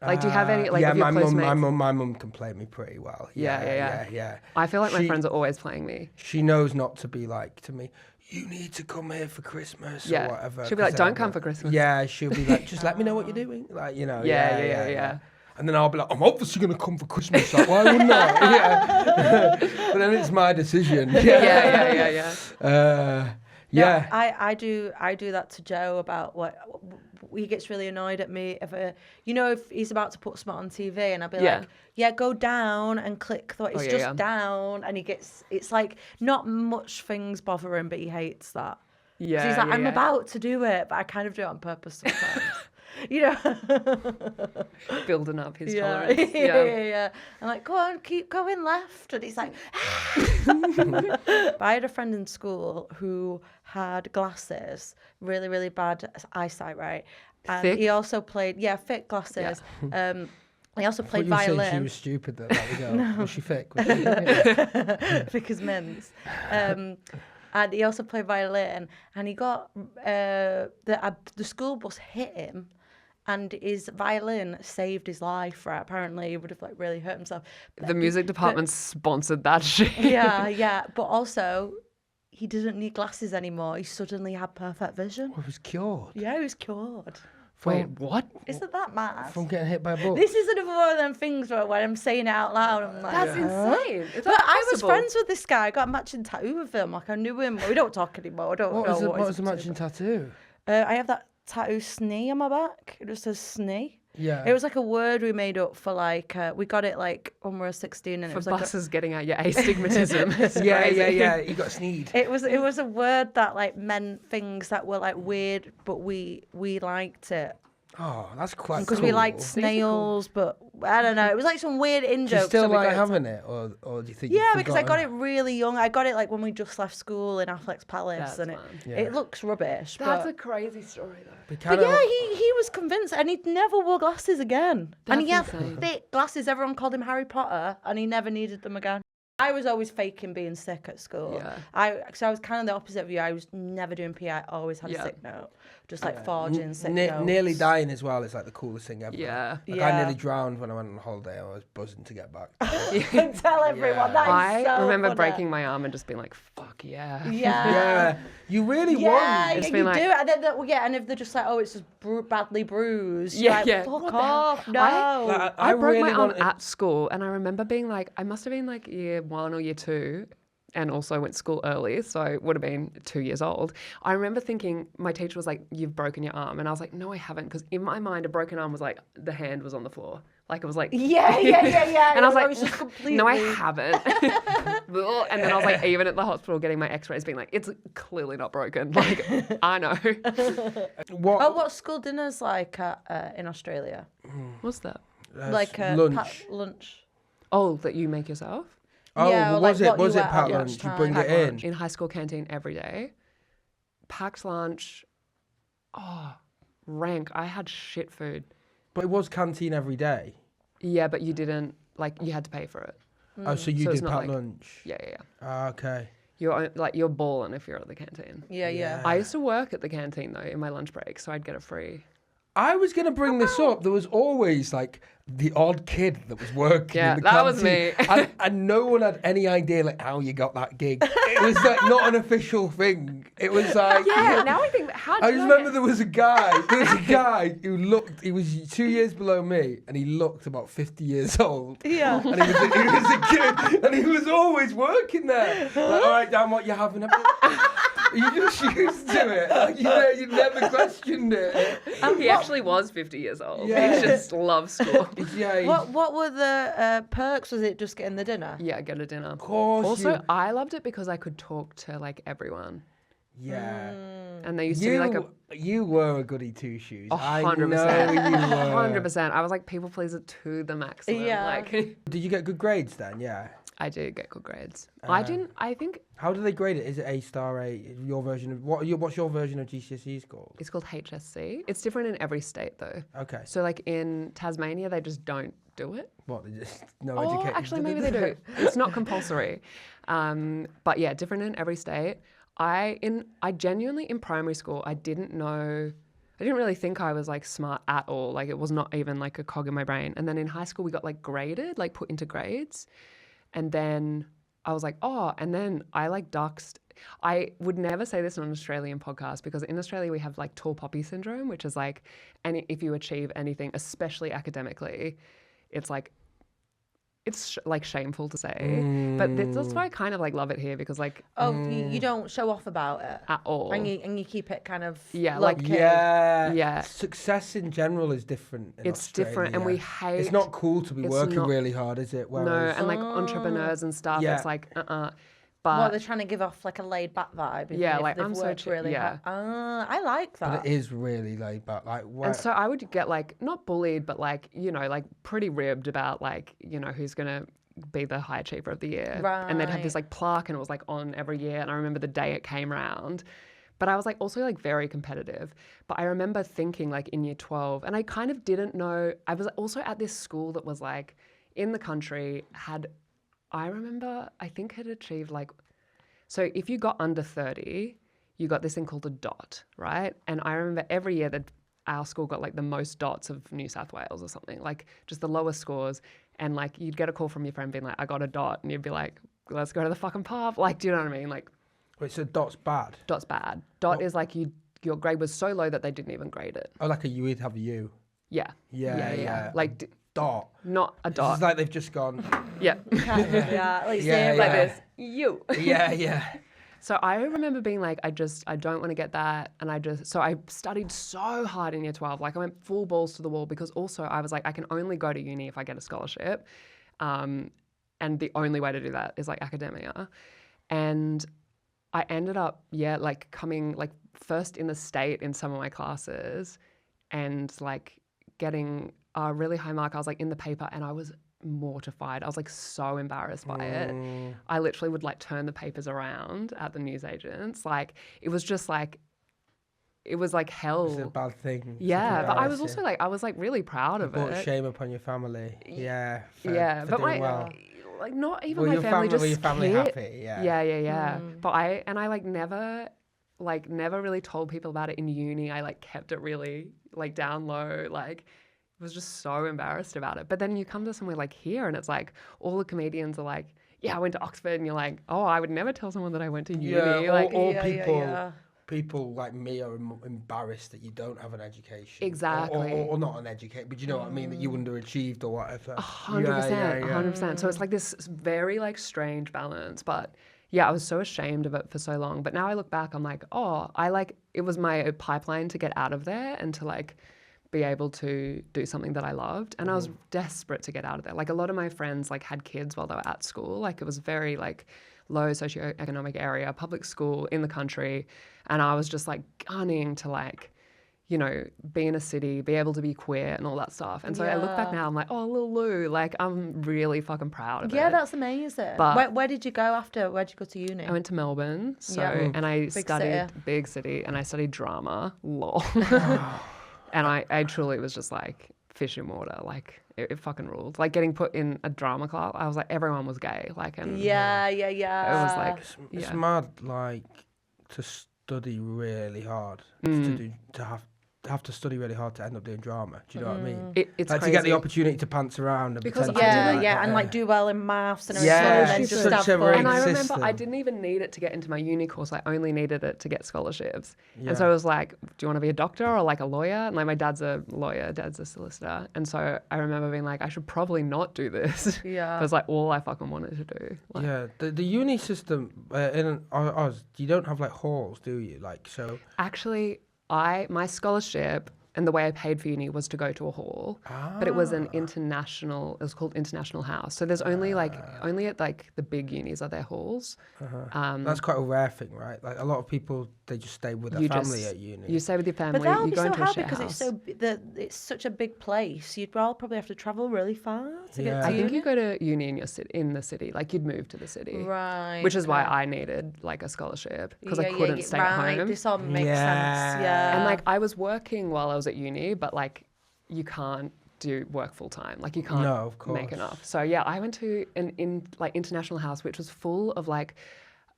Like, do you have any, like, yeah, of your my close mum, mates? my mum can play me pretty well. Yeah. I feel like my She- friends are always playing me. She knows not to be like to me, you need to come here for Christmas Yeah. or whatever. She'll be like, 'cause don't I'll come for Christmas. Yeah, she'll be like, just let me know what you're doing. Like, you know, Yeah. And then I'll be like, I'm obviously going to come for Christmas. Like, why wouldn't I? Yeah. But then it's my decision. Yeah. Yeah. I do that to Joe about what he gets really annoyed at me if he's about to put something on TV and I'll be like, yeah, go down and click it's just down, and it's like not much things bother him, but he hates that. Yeah. So he's like, I'm about to do it, but I kind of do it on purpose sometimes. Building up his tolerance. Yeah. I'm like, go on, keep going left. And he's like, But I had a friend in school who had glasses, really, really bad eyesight, right? And Thick? he also played, thick glasses. He also played You were saying violin. she was stupid. That we go. Was she thick? Was she... Thick as mints. And he also played violin. And he got the school bus hit him. And his violin saved his life, right? Apparently, he would have really hurt himself. The music department sponsored that shit. Yeah. But also, he didn't need glasses anymore. He suddenly had perfect vision. It was cured. Yeah, he was cured. Wait, what? Isn't that mad? From getting hit by a bus. This is another one of them things where when I'm saying it out loud, I'm like, That's insane. Is But that I was possible? friends with this guy. I got a matching tattoo with him. Like I knew him. We don't talk anymore. I don't know What was he's the up to, matching tattoo? I have that tattoo snee on my back. It just says snee. Yeah. It was like a word we made up for we got it when we were 16 and For it was like buses getting out your astigmatism. It's Yeah. crazy. You got sneed. it was a word that meant things that were weird, but we liked it. Oh, that's quite Because cool. we liked snails, but I don't know. It was like some weird in Do you jokes. still that we like got having it, or do you think? Yeah, you've because I got it forgotten? really young. I got it when we just left school in Affleck's Palace, That's and fun. it looks rubbish. That's but a crazy story, though. We but kind of- yeah, he was convinced, and he never wore glasses again. And he had That's insane. thick glasses. Everyone called him Harry Potter, and he never needed them again. I was always faking being sick at school. Yeah. So I was kind of the opposite of you. I was never doing PE. I always had a sick note, just forging sick notes. Nearly dying as well is like the coolest thing ever. Yeah. Like Yeah. I nearly drowned when I went on holiday. I was buzzing to get back. Tell everyone Yeah. that is I so remember funny. breaking my arm and just being like, fuck yeah. Yeah, you really Yeah, won. It's you been do like- it, and then and if they're just like, oh, it's just badly bruised. Yeah, you're like, yeah. Fuck What the hell? off, no. I broke really my arm wanted- at school, and I remember being like, I must have been like year 1 or year 2, and also went to school early, so I would have been 2 years old. I remember thinking, my teacher was like, you've broken your arm. And I was like, no, I haven't. Because in my mind, a broken arm was like, the hand was on the floor. Like, it was like... Yeah. And I was like, just completely... no, I haven't. And then I was like, even at the hospital getting my x-rays, being like, it's clearly not broken. Like, I know. what school dinner's like in Australia? What's that? lunch. Lunch. Oh, that you make yourself? Oh, Yeah, or was like it what you was it ate at packed lunch? lunchtime. You bring Packed it in. lunch in high school canteen every day. Packed lunch. Oh, rank. I had shit food. But it was canteen every day. Yeah, but you didn't, you had to pay for it. Oh, so you So it's did not packed like- lunch. Yeah. Ah, okay. You're balling if you're at the canteen. Yeah. I used to work at the canteen though in my lunch break, so I'd get it free. I was going to bring this up. There was always the odd kid that was working Yeah, in the that was canteen. me. and no one had any idea how you got that gig. It was not an official thing. It was like... Yeah, now I think, how I did just remember there was a guy who looked, he was 2 years below me and he looked about 50 years old. Yeah. And he was a kid and he was always working there. Like, all right, Dan, what you having? You just used to it. You never questioned it. He actually was 50 years old. Yeah. He just loves school. Yeah, What were the perks? Was it just getting the dinner? Yeah, get a dinner. of course. Also, I loved it because I could talk to everyone. Yeah. And they used to be like a You were a goody two shoes. 100%. I know you were. 100%. I was like people pleaser to the maximum. Yeah. Did you get good grades then? Yeah. I did get good grades. I think How do they grade it? Is it A star, your version of what's your version of GCSEs called? it's called HSC. It's different in every state though. Okay. So in Tasmania, they just don't do it. What? They just no Oh, education. actually, maybe they do. It's not compulsory. But yeah, different in every state. I genuinely in primary school, I didn't know. I didn't really think I was like smart at all. Like it was not even like a cog in my brain. And then in high school we got like graded, like put into grades. And then I was like, oh, and then I like duxed. I would never say this on an Australian podcast because in Australia we have like tall poppy syndrome, which is like, and if you achieve anything, especially academically, it's like, it's like shameful to say. But that's why I kind of like love it here because like you don't show off about it at all. and you keep it kind of Yeah, low like- key. Yeah. Success in general is different. It's different, and we hate. It's not cool to be it's working not- really hard, is it? No, Whereas, and like entrepreneurs and stuff, Yeah. it's like Well, But they're trying to give off like a laid back vibe. even Yeah, if like, they've I'm so worked really yeah. hard. I like that. but it is really laid back. Like, and so I would get like not bullied, but like like pretty ribbed about like who's gonna be the high achiever of the year, and they'd have this Right. like plaque, and it was like on every year, and I remember the day it came around. But I was like also like very competitive. But I remember thinking like in year 12, and I kind of didn't know. I was also at this school that was like in the country I remember I think had achieved like, so if you got under 30, you got this thing called a dot, right? And I remember every year that our school got like the most dots of New South Wales or something, like just the lowest scores. And like you'd get a call from your friend being like, I got a dot. And you'd be like, let's go to the fucking pub. Like, do you know what I mean? Like, wait, so dot's bad. dot's bad. Dot is like your grade was so low that they didn't even grade it. Oh, like a you would have a U. Yeah. Yeah. Like Dot. not a It's dot. like they've just gone. Yeah. Kind of, yeah, like Yeah, zero. Like yeah. this. You. Yeah. So I remember being like, I don't want to get that. And so I studied so hard in year 12. Like I went full balls to the wall because also I was like, I can only go to uni if I get a scholarship. And the only way to do that is like academia. And I ended up, like coming like first in the state in some of my classes and like getting a really high mark. I was like in the paper and I was mortified. I was like so embarrassed by it. I literally would like turn the papers around at the newsagents. Like it was just like, it was like hell. It's a bad thing. It's Yeah, but I was embarrassing. also like, I was like really proud of Brought it. shame upon your family. Yeah. For But doing my well. like not even Were my your family just were your family hit. happy? Yeah. Yeah. But I like never really told people about it in uni. I like kept it really like down low. Like was just so embarrassed about it. But then you come to somewhere like here and it's like all the comedians are like, yeah, I went to Oxford, and you're like, oh, I would never tell someone that I went to uni. Yeah, like or Yeah, yeah. people like me are embarrassed that you don't have an education. Exactly. Or not an education, but you know what I mean, that you underachieved or whatever. 100%, 100%. So it's like this very like strange balance. But yeah, I was so ashamed of it for so long. But now I look back, I'm like, oh, it was my pipeline to get out of there and to like be able to do something that I loved. And I was desperate to get out of there. Like a lot of my friends like had kids while they were at school. Like it was very like low socioeconomic area, public school in the country. And I was just like gunning to like, be in a city, be able to be queer and all that stuff. And so I look back now, I'm like, oh, little Lou, like I'm really fucking proud of it. Yeah, that's amazing. But- where did you go after? Where did you go to uni? I went to Melbourne, so Yeah. and I Big studied city. big city, and I studied drama, lol. And I truly was just like fish in water, like it fucking ruled. Like getting put in a drama club, I was like everyone was gay, like and Yeah. it was like It's yeah. mad, like to study really hard to have to study really hard to end up doing drama. Do you know what I mean? It's Like crazy. to get the opportunity to pants around and Because potentially I do Yeah, that, and like do well in maths and everything, Yeah, and then it's just such have a fun. rigged And I remember system. I didn't even need it to get into my uni course. I only needed it to get scholarships. Yeah. And so I was like, do you want to be a doctor or like a lawyer? And like my dad's a lawyer, dad's a solicitor. And so I remember being like, I should probably not do this. Yeah. It was like all I fucking wanted to do. Like, Yeah, the uni system in Oz, you don't have like halls, do you? Like so. Actually, my scholarship and the way I paid for uni was to go to a hall, but it was it was called International House. So there's only at like the big unis are there halls. That's quite a rare thing, right? Like a lot of people, they just stay with their You family just- at uni. You stay with your family, But that would you be go so into a hard share because house. it's such a big place. You'd all probably have to travel really far to get Yeah. to I think uni. you go to uni in the city, like you'd move to the city. Right. Which is why okay. I needed like a scholarship because I Yeah, couldn't stay right. at home. This all makes Yeah. sense. Yeah. And like I was working while I was at uni, but like you can't do work full time. Like you can't No, of make course. enough. So yeah, I went to an international house which was full of like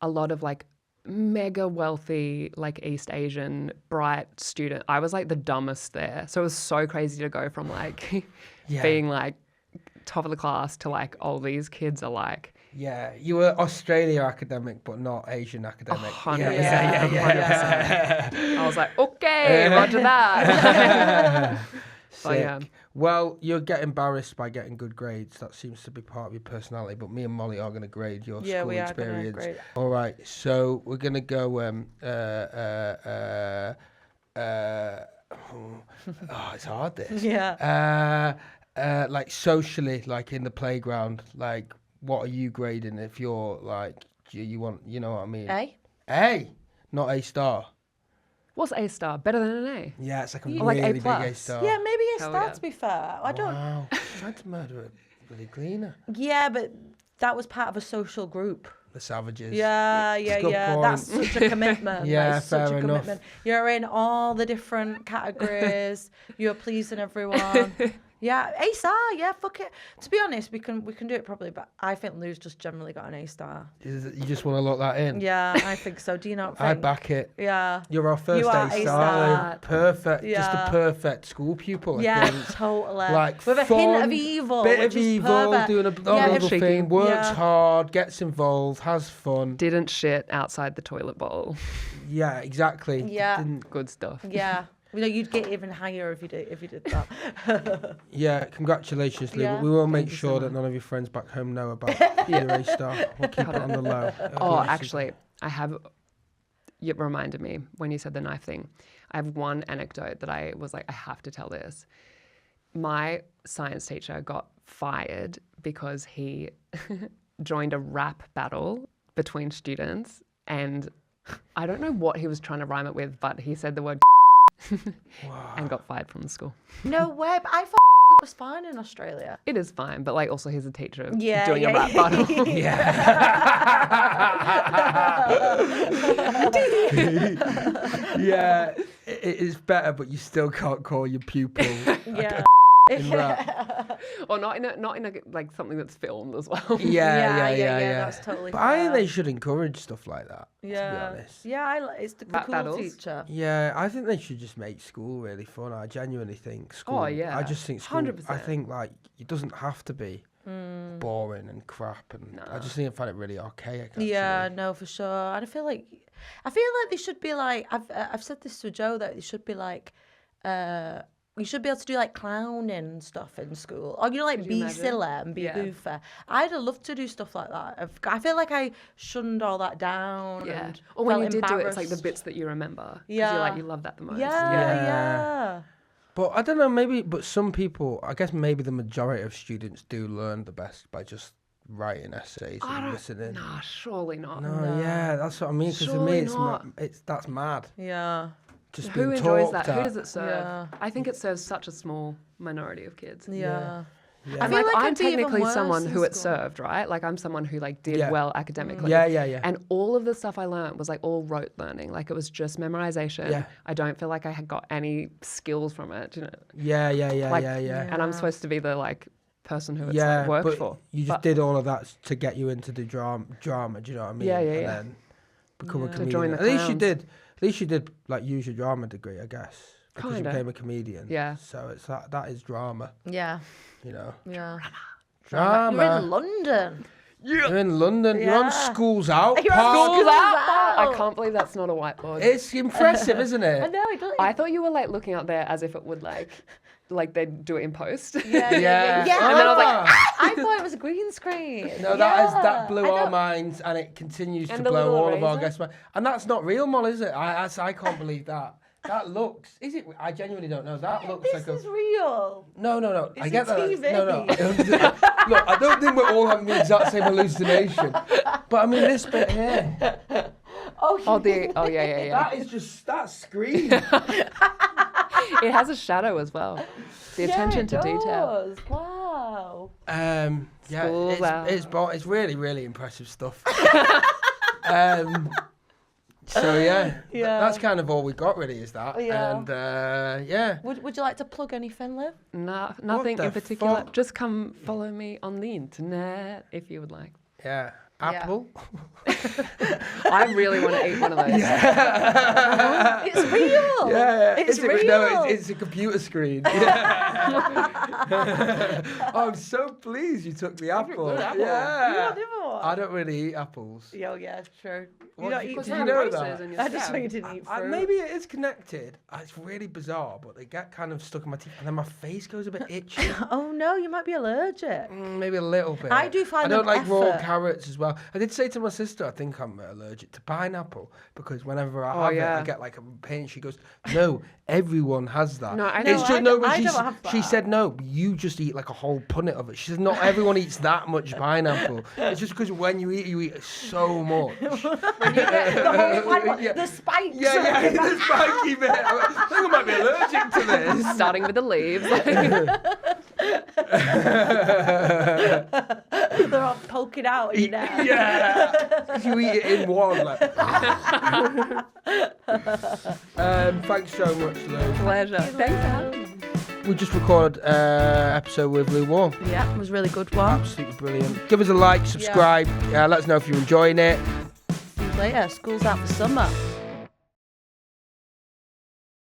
a lot of like mega wealthy, like East Asian, bright student. I was like the dumbest there. So it was so crazy to go from like Yeah. being like top of the class to like, oh, these kids are like, Yeah, you were Australia academic, but not Asian academic. 100%. Yeah. I was like, okay, roger that. But Sick. yeah. Well, you're getting embarrassed by getting good grades. That seems to be part of your personality. But me and Molly are going to grade your Yeah, school we are gonna experience. grade. All right, so we're going to go. Oh, it's hard. This. Yeah. Like socially, like in the playground, like what are you grading if you're like you want, you know what I mean? A, not A star. What's A star? Better than an A? Yeah, it's like a Or like A really big A plus. star. Yeah, maybe a Hell star yeah. to be fair. I don't. Wow, she's trying to murder a bloody cleaner. Yeah, but that was part of a social group. The savages. Yeah, It's a good yeah. point. That's such a commitment. Yeah, that is such fair a enough. commitment. You're in all the different categories. You're pleasing everyone. Yeah, A star. Yeah, fuck it. To be honest, we can do it probably, but I think Lou's just generally got an A star. You just want to lock that in? Yeah, I think so. Do you not think? I back it. Yeah. You're our first You are A A star. star. Perfect. Just Yeah. a perfect school pupil. I Yeah, think. totally. Like with a fun, hint of evil, bit which of is evil, perfect. doing a Yeah, evil cheeky. thing, works Yeah. hard, gets involved, has fun. Didn't shit outside the toilet bowl. Yeah, exactly. Yeah. Didn't- Good stuff. Yeah. You know, you'd get even higher if you did that. Yeah, congratulations, Lou. Yeah, We will make you so sure that much. none of your friends back home know about your A star. We'll keep it on the low. It'll Oh, be a actually, I have. You reminded me when you said the knife thing. I have one anecdote that I was like, I have to tell this. My science teacher got fired because he joined a rap battle between students, and I don't know what he was trying to rhyme it with, but he said the word and got fired from the school. No way, but I thought it was fine in Australia. It is fine, but like also he's a teacher Yeah, doing a yeah, rap battle. Yeah, it is better, but you still can't call your pupil Yeah. in rap. Or not in a like something that's filmed as well. Yeah. That's totally But I think fair. they should encourage stuff like that. Yeah. To be honest. Yeah, it's the Rap cool battles? teacher. Yeah, I think they should just make school really fun. I genuinely think school. yeah. I just think school. 100%. I think like it doesn't have to be boring and crap, and I just think I find it really archaic. Actually. Yeah, no, for sure. And I feel like they should be like I've said this to Joe that they should be like you should be able to do like clowning and stuff in school, or like you be imagine? silly and be Yeah. goofy. I'd have loved to do stuff like that. I feel like I shunned all that down. Yeah. And Or when felt you did do it, it's like the embarrassed. bits that you remember. 'Cause Yeah. you love that the most. Yeah. But I don't know, maybe, but some people, I guess maybe the majority of students do learn the best by just writing essays I and don't. listening. Nah, surely not. No, yeah, that's what I mean. Because to me, Surely it's not. that's mad. Yeah. Just Who being enjoys talked that? Who at. does it serve? Yeah. I think it serves such a small minority of kids. Yeah. Yeah. I feel Like, like I'm it'd be even technically worse someone in who it school. served, right? Like I'm someone who like did Yeah. well academically. Yeah. And all of the stuff I learned was like all rote learning. Like it was just memorization. Yeah. I don't feel like I had got any skills from it. You know? Yeah. Like, Yeah. And I'm supposed to be the like person who it's Yeah, like worked but for. you just But did all of that to get you into the drama. Do you know what I mean? Yeah, and yeah. then become a To comedian. join the At least you clowns. did. At least you did like use your drama degree, I guess, because Kinda. you became a comedian. Yeah. So it's that is drama. Yeah. You know. Yeah. Drama. You're in London. You're in London. You're on Yeah. Schools Out. You're on Park. Schools Out. I can't believe that's not a whiteboard. It's impressive, isn't I it? know. It doesn't. I thought you were like looking up there as if it would like they'd do it in post. Yeah. Yeah. Yeah. And then I was like, Ah! I thought it was a green screen. No, Yeah. that blew I our know. minds, and it continues And to the blow little all of our eraser. guests' minds. And that's not real, Mol, is it? I can't believe that. That looks. Is it? I genuinely don't know. That looks This like a. is real. No. I It's get a that. TV. No. Look, I don't think we're all having the exact same hallucination. But I mean, this bit here. Oh, yeah. That is just that screen. It has a shadow as well. The attention to detail. Wow. Yeah, Schools Out. it's really, really impressive stuff. So yeah, Yeah. that's kind of all we got really, is that. Yeah. And yeah. Would you like to plug anything, Liv? Nothing the in particular. fuck? Just come follow me on the internet if you would like. Yeah. apple. I really want to eat one of those. It's real. Yeah, It's is it? real. No, it's a computer screen. Yeah. I'm so pleased you took the apple. good apple. Yeah. You want one? I don't really eat apples. Yeah, true. What You don't did eat you Because know you're fruit. that? braces and you're I just sad. know you didn't eat fruit. Maybe it is connected. It's really bizarre, but they get kind of stuck in my teeth, and then my face goes a bit itchy. Oh no, you might be allergic. Maybe a little bit. I do find I don't them like raw effort. carrots as well. I did say to my sister, I think I'm allergic to pineapple because whenever I Oh, have it, yeah. I get like a pain. She goes, "No, everyone has that." No, I It's know. just, I no, don't- but I she, don't s- have she that. said no. You just eat like a whole punnet of it. She said not everyone eats that much pineapple. It's just because when you eat so much. The whole pineapple, Yeah. the spikes. Yeah, the spiky bit. I think I might be allergic to this. Starting with the leaves. They're all poking out in your neck. Yeah, 'cause you eat it in one. Like. Thanks so much, Lou. Pleasure. Thanks for having me. We just recorded episode with Lou Wall. Yeah, it was a really good one. Absolutely brilliant. Give us a like, subscribe. Let us know if you're enjoying it. See you later. School's out for summer.